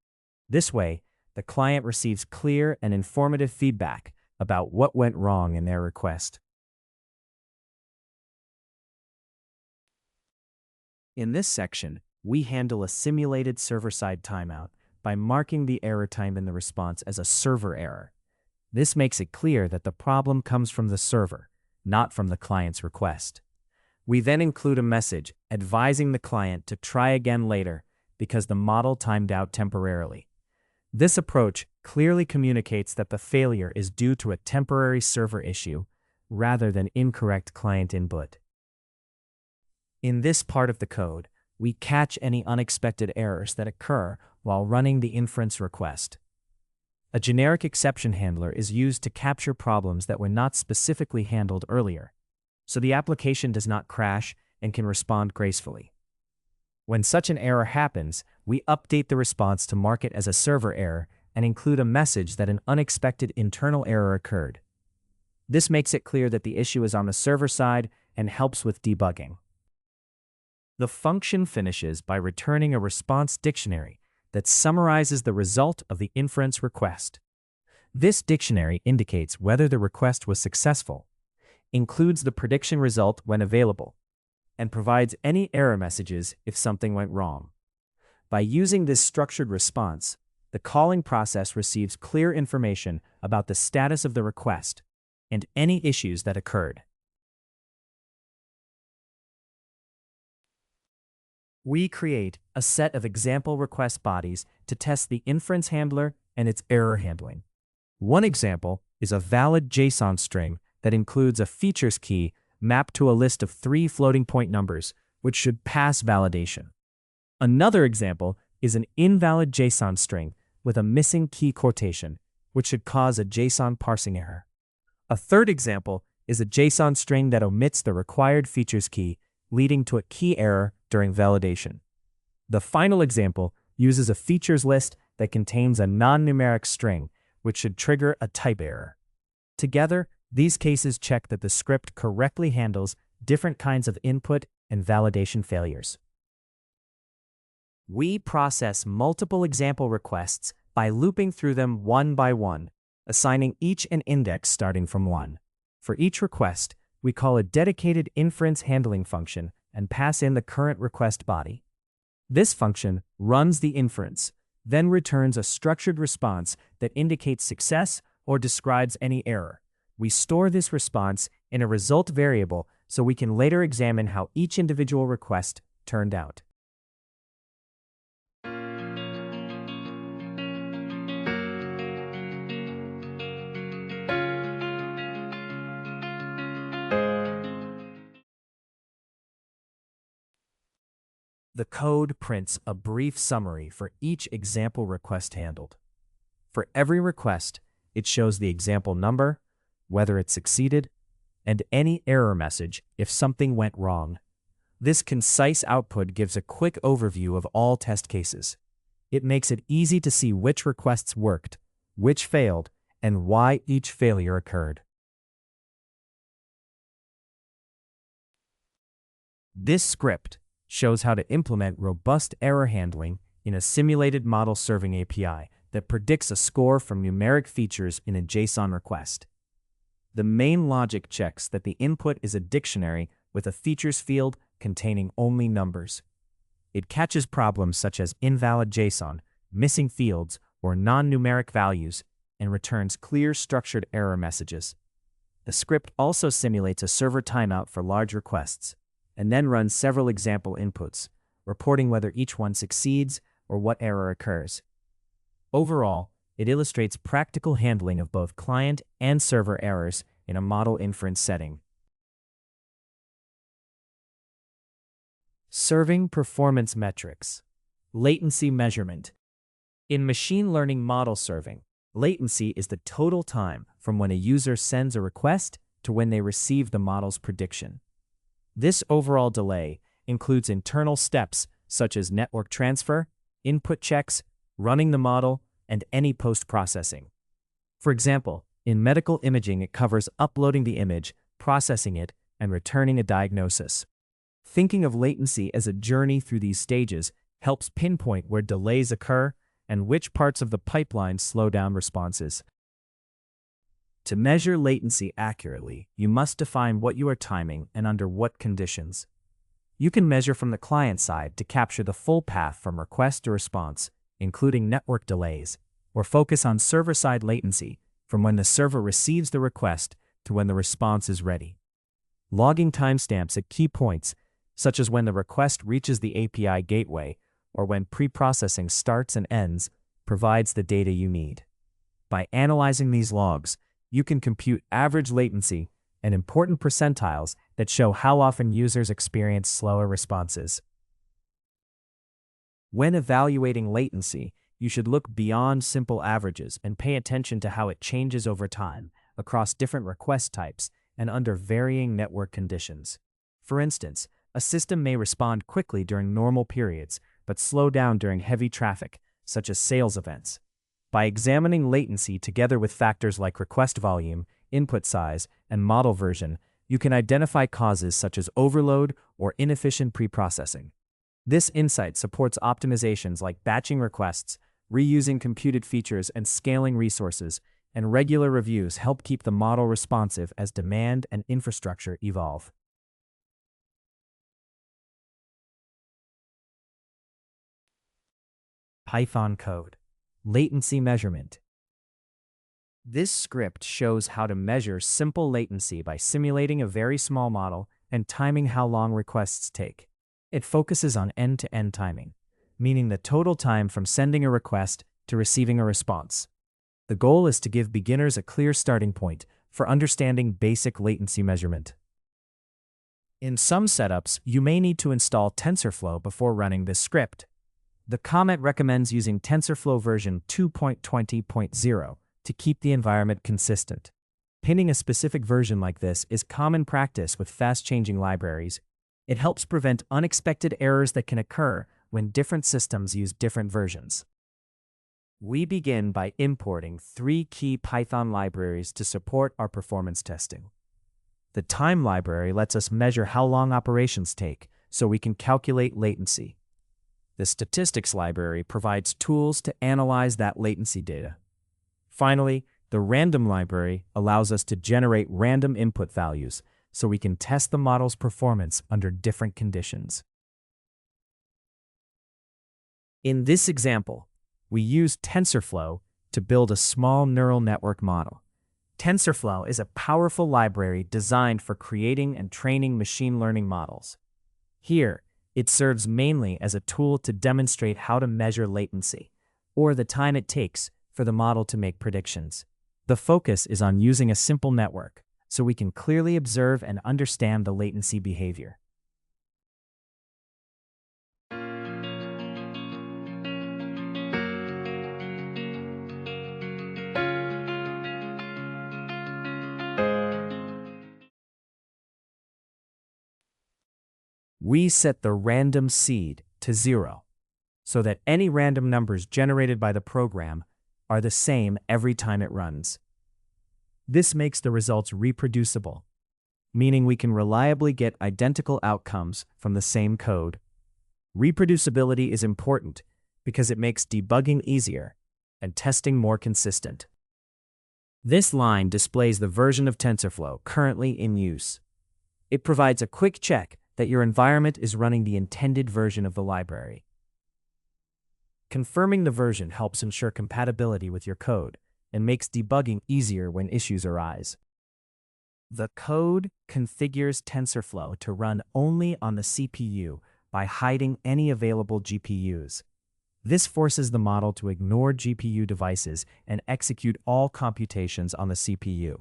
This way, the client receives clear and informative feedback about what went wrong in their request. In this section, we handle a simulated server-side timeout by marking the error time in the response as a server error. This makes it clear that the problem comes from the server, not from the client's request. We then include a message advising the client to try again later because the model timed out temporarily. This approach clearly communicates that the failure is due to a temporary server issue rather than incorrect client input. In this part of the code, we catch any unexpected errors that occur while running the inference request. A generic exception handler is used to capture problems that were not specifically handled earlier, so the application does not crash and can respond gracefully. When such an error happens, we update the response to mark it as a server error and include a message that an unexpected internal error occurred. This makes it clear that the issue is on the server side and helps with debugging. The function finishes by returning a response dictionary that summarizes the result of the inference request. This dictionary indicates whether the request was successful, includes the prediction result when available, and provides any error messages if something went wrong. By using this structured response, the calling process receives clear information about the status of the request and any issues that occurred. We create a set of example request bodies to test the inference handler and its error handling. One example is a valid JSON string that includes a features key mapped to a list of 3 floating point numbers, which should pass validation. Another example is an invalid JSON string with a missing key quotation, which should cause a JSON parsing error. A third example is a JSON string that omits the required features key, leading to a key error during validation. The final example uses a features list that contains a non-numeric string, which should trigger a type error. Together, these cases check that the script correctly handles different kinds of input and validation failures. We process multiple example requests by looping through them one by one, assigning each an index starting from 1. For each request, we call a dedicated inference handling function and pass in the current request body. This function runs the inference, then returns a structured response that indicates success or describes any error. We store this response in a result variable so we can later examine how each individual request turned out. The code prints a brief summary for each example request handled. For every request, it shows the example number, whether it succeeded, and any error message if something went wrong. This concise output gives a quick overview of all test cases. It makes it easy to see which requests worked, which failed, and why each failure occurred. This script shows how to implement robust error handling in a simulated model serving API that predicts a score from numeric features in a JSON request. The main logic checks that the input is a dictionary with a features field containing only numbers. It catches problems such as invalid JSON, missing fields, or non-numeric values, and returns clear structured error messages. The script also simulates a server timeout for large requests, and then runs several example inputs, reporting whether each one succeeds or what error occurs. Overall, it illustrates practical handling of both client and server errors in a model inference setting. Serving performance metrics. Latency measurement. In machine learning model serving, latency is the total time from when a user sends a request to when they receive the model's prediction. This overall delay includes internal steps such as network transfer, input checks, running the model, and any post-processing. For example, in medical imaging, it covers uploading the image, processing it, and returning a diagnosis. Thinking of latency as a journey through these stages helps pinpoint where delays occur and which parts of the pipeline slow down responses. To measure latency accurately, you must define what you are timing and under what conditions. You can measure from the client side to capture the full path from request to response, including network delays, or focus on server-side latency from when the server receives the request to when the response is ready. Logging timestamps at key points, such as when the request reaches the API gateway or when preprocessing starts and ends, provides the data you need. By analyzing these logs, you can compute average latency and important percentiles that show how often users experience slower responses. When evaluating latency, you should look beyond simple averages and pay attention to how it changes over time, across different request types, and under varying network conditions. For instance, a system may respond quickly during normal periods, but slow down during heavy traffic, such as sales events. By examining latency together with factors like request volume, input size, and model version, you can identify causes such as overload or inefficient preprocessing. This insight supports optimizations like batching requests, reusing computed features, and scaling resources, and regular reviews help keep the model responsive as demand and infrastructure evolve. Python code. Latency measurement. This script shows how to measure simple latency by simulating a very small model and timing how long requests take. It focuses on end-to-end timing, meaning the total time from sending a request to receiving a response. The goal is to give beginners a clear starting point for understanding basic latency measurement. In some setups, you may need to install TensorFlow before running this script. The comment recommends using TensorFlow version 2.20.0 to keep the environment consistent. Pinning a specific version like this is common practice with fast-changing libraries. It helps prevent unexpected errors that can occur when different systems use different versions. We begin by importing 3 key Python libraries to support our performance testing. The time library lets us measure how long operations take, so we can calculate latency. The statistics library provides tools to analyze that latency data. Finally, the random library allows us to generate random input values, so we can test the model's performance under different conditions. In this example, we use TensorFlow to build a small neural network model. TensorFlow is a powerful library designed for creating and training machine learning models. Here, it serves mainly as a tool to demonstrate how to measure latency, or the time it takes for the model to make predictions. The focus is on using a simple network, so we can clearly observe and understand the latency behavior. We set the random seed to 0, so that any random numbers generated by the program are the same every time it runs. This makes the results reproducible, meaning we can reliably get identical outcomes from the same code. Reproducibility is important because it makes debugging easier and testing more consistent. This line displays the version of TensorFlow currently in use. It provides a quick check that your environment is running the intended version of the library. Confirming the version helps ensure compatibility with your code and makes debugging easier when issues arise. The code configures TensorFlow to run only on the CPU by hiding any available GPUs. This forces the model to ignore GPU devices and execute all computations on the CPU.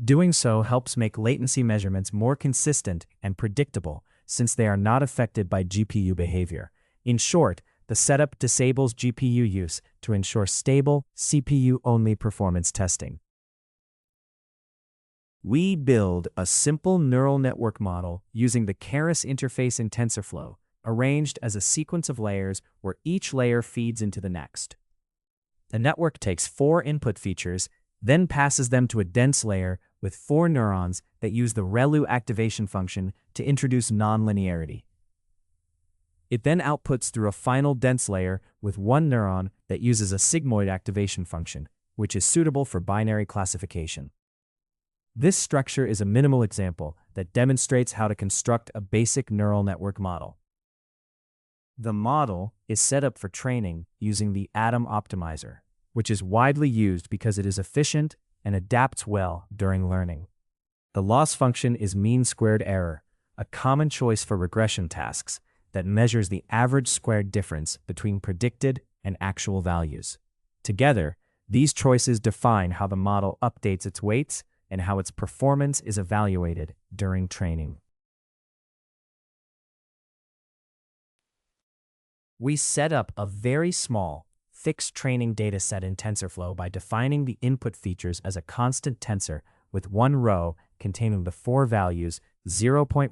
Doing so helps make latency measurements more consistent and predictable since they are not affected by GPU behavior. In short, the setup disables GPU use to ensure stable, CPU-only performance testing. We build a simple neural network model using the Keras interface in TensorFlow, arranged as a sequence of layers where each layer feeds into the next. The network takes 4 input features, then passes them to a dense layer with 4 neurons that use the ReLU activation function to introduce nonlinearity. It then outputs through a final dense layer with 1 neuron that uses a sigmoid activation function, which is suitable for binary classification. This structure is a minimal example that demonstrates how to construct a basic neural network model. The model is set up for training using the Atom optimizer, which is widely used because it is efficient and adapts well during learning. The loss function is mean squared error, a common choice for regression tasks that measures the average squared difference between predicted and actual values. Together, these choices define how the model updates its weights and how its performance is evaluated during training. We set up a very small, fixed training dataset in TensorFlow by defining the input features as a constant tensor with 1 row containing the 4 values 0.1,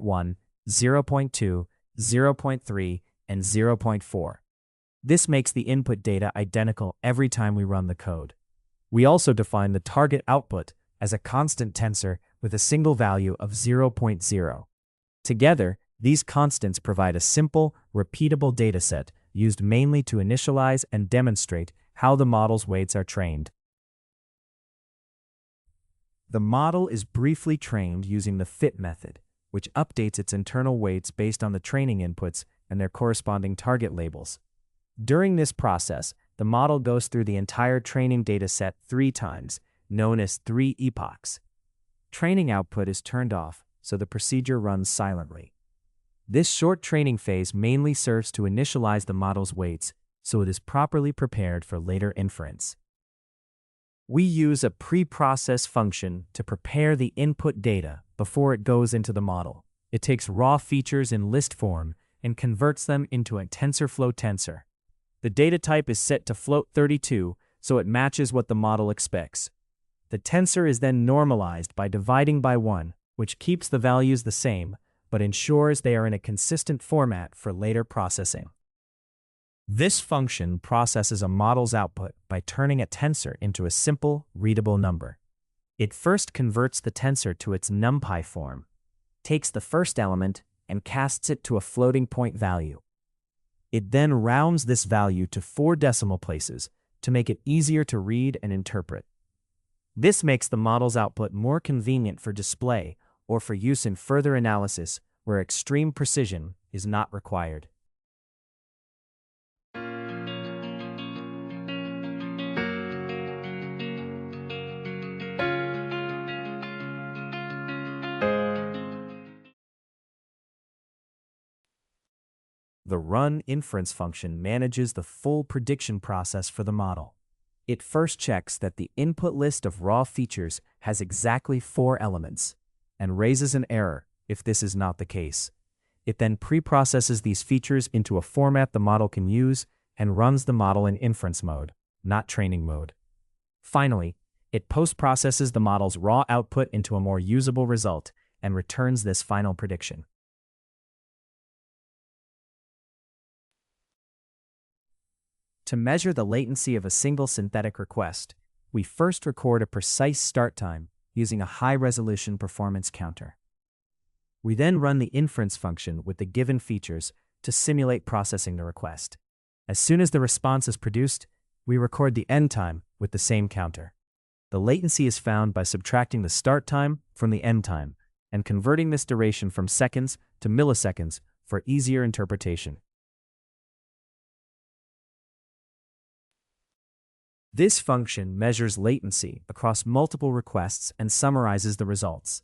0.2, 0.3, and 0.4. This makes the input data identical every time we run the code. We also define the target output as a constant tensor with a single value of 0.0. Together, these constants provide a simple, repeatable dataset used mainly to initialize and demonstrate how the model's weights are trained. The model is briefly trained using the fit method, which updates its internal weights based on the training inputs and their corresponding target labels. During this process, the model goes through the entire training dataset 3 times, known as 3 epochs. Training output is turned off, so the procedure runs silently. This short training phase mainly serves to initialize the model's weights, so it is properly prepared for later inference. We use a preprocess function to prepare the input data before it goes into the model. It takes raw features in list form and converts them into a TensorFlow tensor. The data type is set to float 32, so it matches what the model expects. The tensor is then normalized by dividing by 1, which keeps the values the same, but ensures they are in a consistent format for later processing. This function processes a model's output by turning a tensor into a simple, readable number. It first converts the tensor to its NumPy form, takes the first element, and casts it to a floating point value. It then rounds this value to 4 decimal places to make it easier to read and interpret. This makes the model's output more convenient for display or for use in further analysis where extreme precision is not required. The run inference function manages the full prediction process for the model. It first checks that the input list of raw features has exactly 4 elements, and raises an error if this is not the case. It then preprocesses these features into a format the model can use and runs the model in inference mode, not training mode. Finally, it postprocesses the model's raw output into a more usable result and returns this final prediction. To measure the latency of a single synthetic request, we first record a precise start time using a high-resolution performance counter. We then run the inference function with the given features to simulate processing the request. As soon as the response is produced, we record the end time with the same counter. The latency is found by subtracting the start time from the end time and converting this duration from seconds to milliseconds for easier interpretation. This function measures latency across multiple requests and summarizes the results.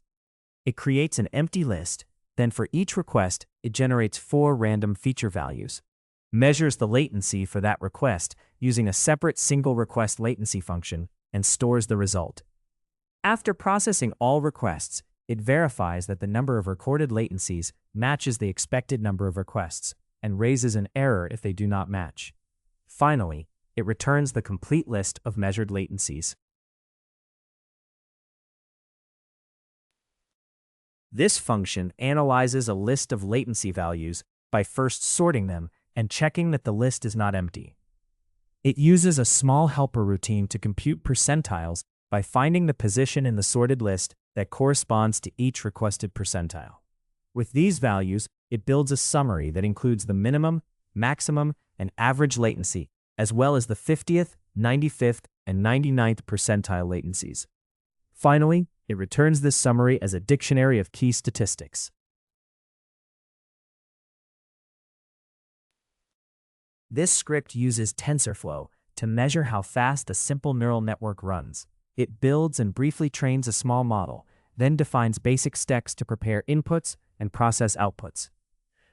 It creates an empty list, then for each request, it generates 4 random feature values, measures the latency for that request using a separate single request latency function, and stores the result. After processing all requests, it verifies that the number of recorded latencies matches the expected number of requests, and raises an error if they do not match. Finally, it returns the complete list of measured latencies. This function analyzes a list of latency values by first sorting them and checking that the list is not empty. It uses a small helper routine to compute percentiles by finding the position in the sorted list that corresponds to each requested percentile. With these values, it builds a summary that includes the minimum, maximum, and average latency, as well as the 50th, 95th, and 99th percentile latencies. Finally, it returns this summary as a dictionary of key statistics. This script uses TensorFlow to measure how fast a simple neural network runs. It builds and briefly trains a small model, then defines basic steps to prepare inputs and process outputs.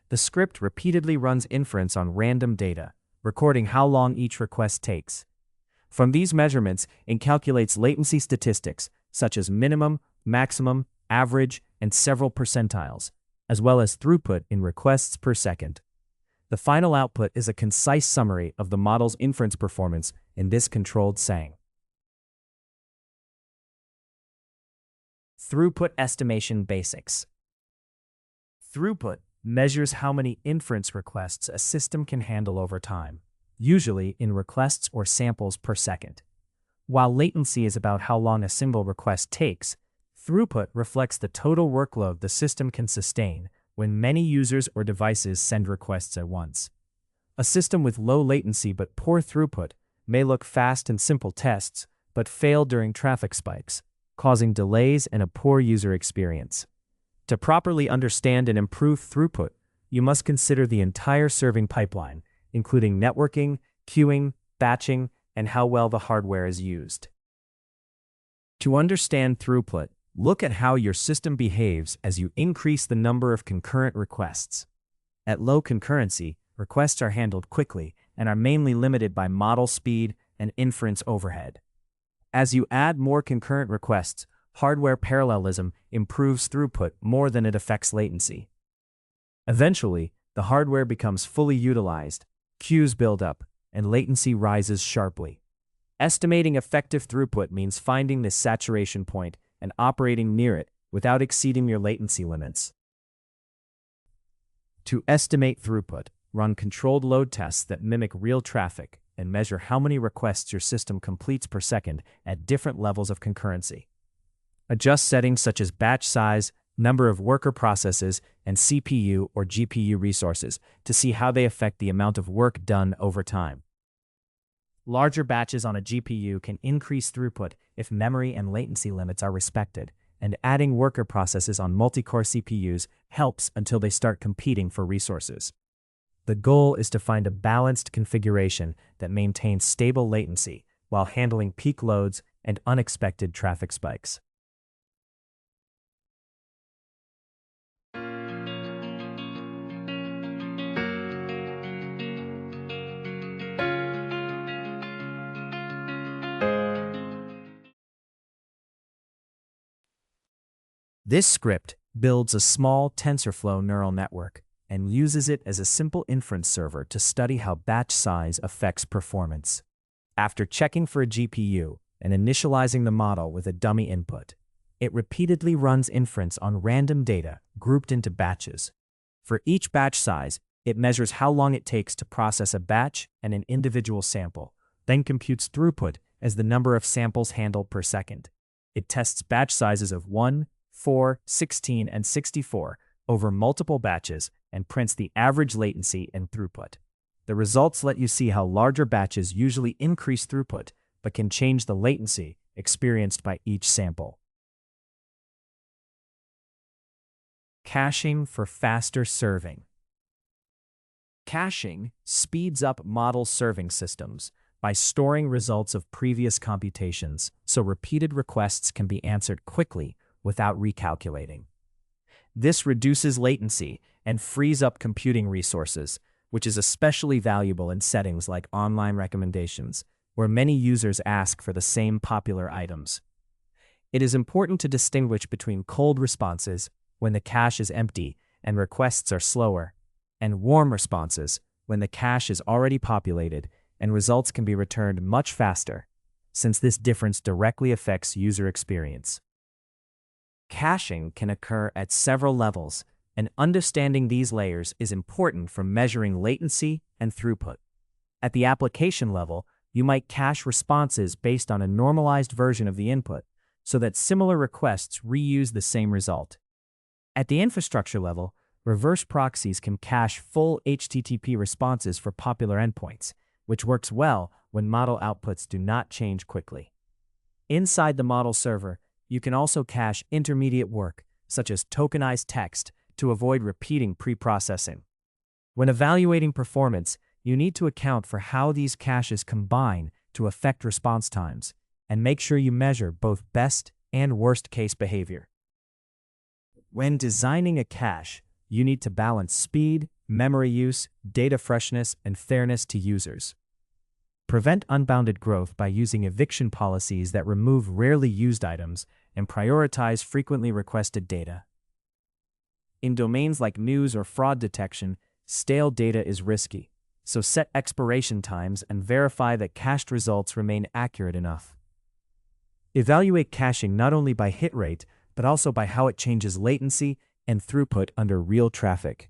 The script repeatedly runs inference on random data, recording how long each request takes. From these measurements, it calculates latency statistics such as minimum, maximum, average, and several percentiles, as well as throughput in requests per second. The final output is a concise summary of the model's inference performance in this controlled setting. Throughput estimation basics. Throughput measures how many inference requests a system can handle over time, usually in requests or samples per second. While latency is about how long a single request takes, throughput reflects the total workload the system can sustain when many users or devices send requests at once. A system with low latency but poor throughput may look fast in simple tests, but fail during traffic spikes, causing delays and a poor user experience. To properly understand and improve throughput, you must consider the entire serving pipeline, including networking, queuing, batching, and how well the hardware is used. To understand throughput, look at how your system behaves as you increase the number of concurrent requests. At low concurrency, requests are handled quickly and are mainly limited by model speed and inference overhead. As you add more concurrent requests, hardware parallelism improves throughput more than it affects latency. Eventually, the hardware becomes fully utilized, queues build up, and latency rises sharply. Estimating effective throughput means finding this saturation point and operating near it without exceeding your latency limits. To estimate throughput, run controlled load tests that mimic real traffic and measure how many requests your system completes per second at different levels of concurrency. Adjust settings such as batch size, number of worker processes, and CPU or GPU resources to see how they affect the amount of work done over time. Larger batches on a GPU can increase throughput if memory and latency limits are respected, and adding worker processes on multi-core CPUs helps until they start competing for resources. The goal is to find a balanced configuration that maintains stable latency while handling peak loads and unexpected traffic spikes. This script builds a small TensorFlow neural network and uses it as a simple inference server to study how batch size affects performance. After checking for a GPU and initializing the model with a dummy input, it repeatedly runs inference on random data grouped into batches. For each batch size, it measures how long it takes to process a batch and an individual sample, then computes throughput as the number of samples handled per second. It tests batch sizes of 1, 4, 16, and 64 over multiple batches and prints the average latency and throughput. The results let you see how larger batches usually increase throughput, but can change the latency experienced by each sample. Caching for faster serving. Caching speeds up model serving systems by storing results of previous computations so repeated requests can be answered quickly without recalculating. This reduces latency and frees up computing resources, which is especially valuable in settings like online recommendations, where many users ask for the same popular items. It is important to distinguish between cold responses, when the cache is empty and requests are slower, and warm responses, when the cache is already populated and results can be returned much faster, since this difference directly affects user experience. Caching can occur at several levels, and understanding these layers is important for measuring latency and throughput. At the application level, you might cache responses based on a normalized version of the input, so that similar requests reuse the same result. At the infrastructure level, reverse proxies can cache full HTTP responses for popular endpoints, which works well when model outputs do not change quickly. Inside the model server, you can also cache intermediate work, such as tokenized text, to avoid repeating preprocessing. When evaluating performance, you need to account for how these caches combine to affect response times, and make sure you measure both best and worst case behavior. When designing a cache, you need to balance speed, memory use, data freshness, and fairness to users. Prevent unbounded growth by using eviction policies that remove rarely used items and prioritize frequently requested data. In domains like news or fraud detection, stale data is risky, so set expiration times and verify that cached results remain accurate enough. Evaluate caching not only by hit rate, but also by how it changes latency and throughput under real traffic.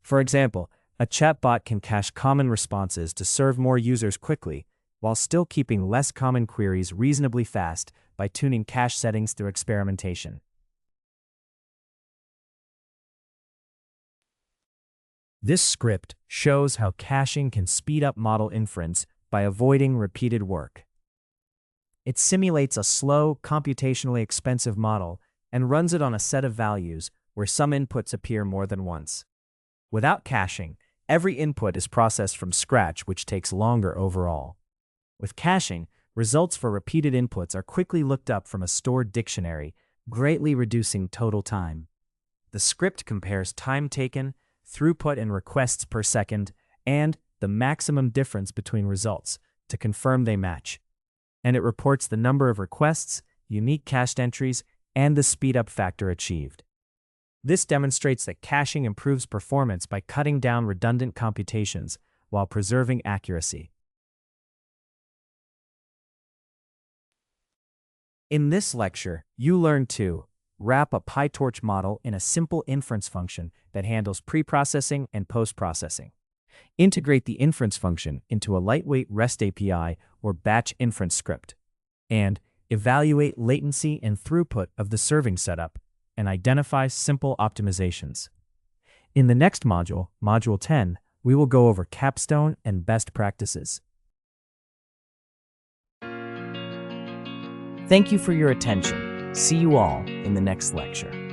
For example, a chatbot can cache common responses to serve more users quickly, while still keeping less common queries reasonably fast by tuning cache settings through experimentation. This script shows how caching can speed up model inference by avoiding repeated work. It simulates a slow, computationally expensive model and runs it on a set of values where some inputs appear more than once. Without caching, every input is processed from scratch, which takes longer overall. With caching, results for repeated inputs are quickly looked up from a stored dictionary, greatly reducing total time. The script compares time taken, throughput and requests per second, and the maximum difference between results to confirm they match. and it reports the number of requests, unique cached entries, and the speedup factor achieved. This demonstrates that caching improves performance by cutting down redundant computations while preserving accuracy. In this lecture, you learned to wrap a PyTorch model in a simple inference function that handles preprocessing and postprocessing, integrate the inference function into a lightweight REST API or batch inference script, and evaluate latency and throughput of the serving setup and identify simple optimizations. In the next module, Module 10, we will go over capstone and best practices. Thank you for your attention. See you all in the next lecture.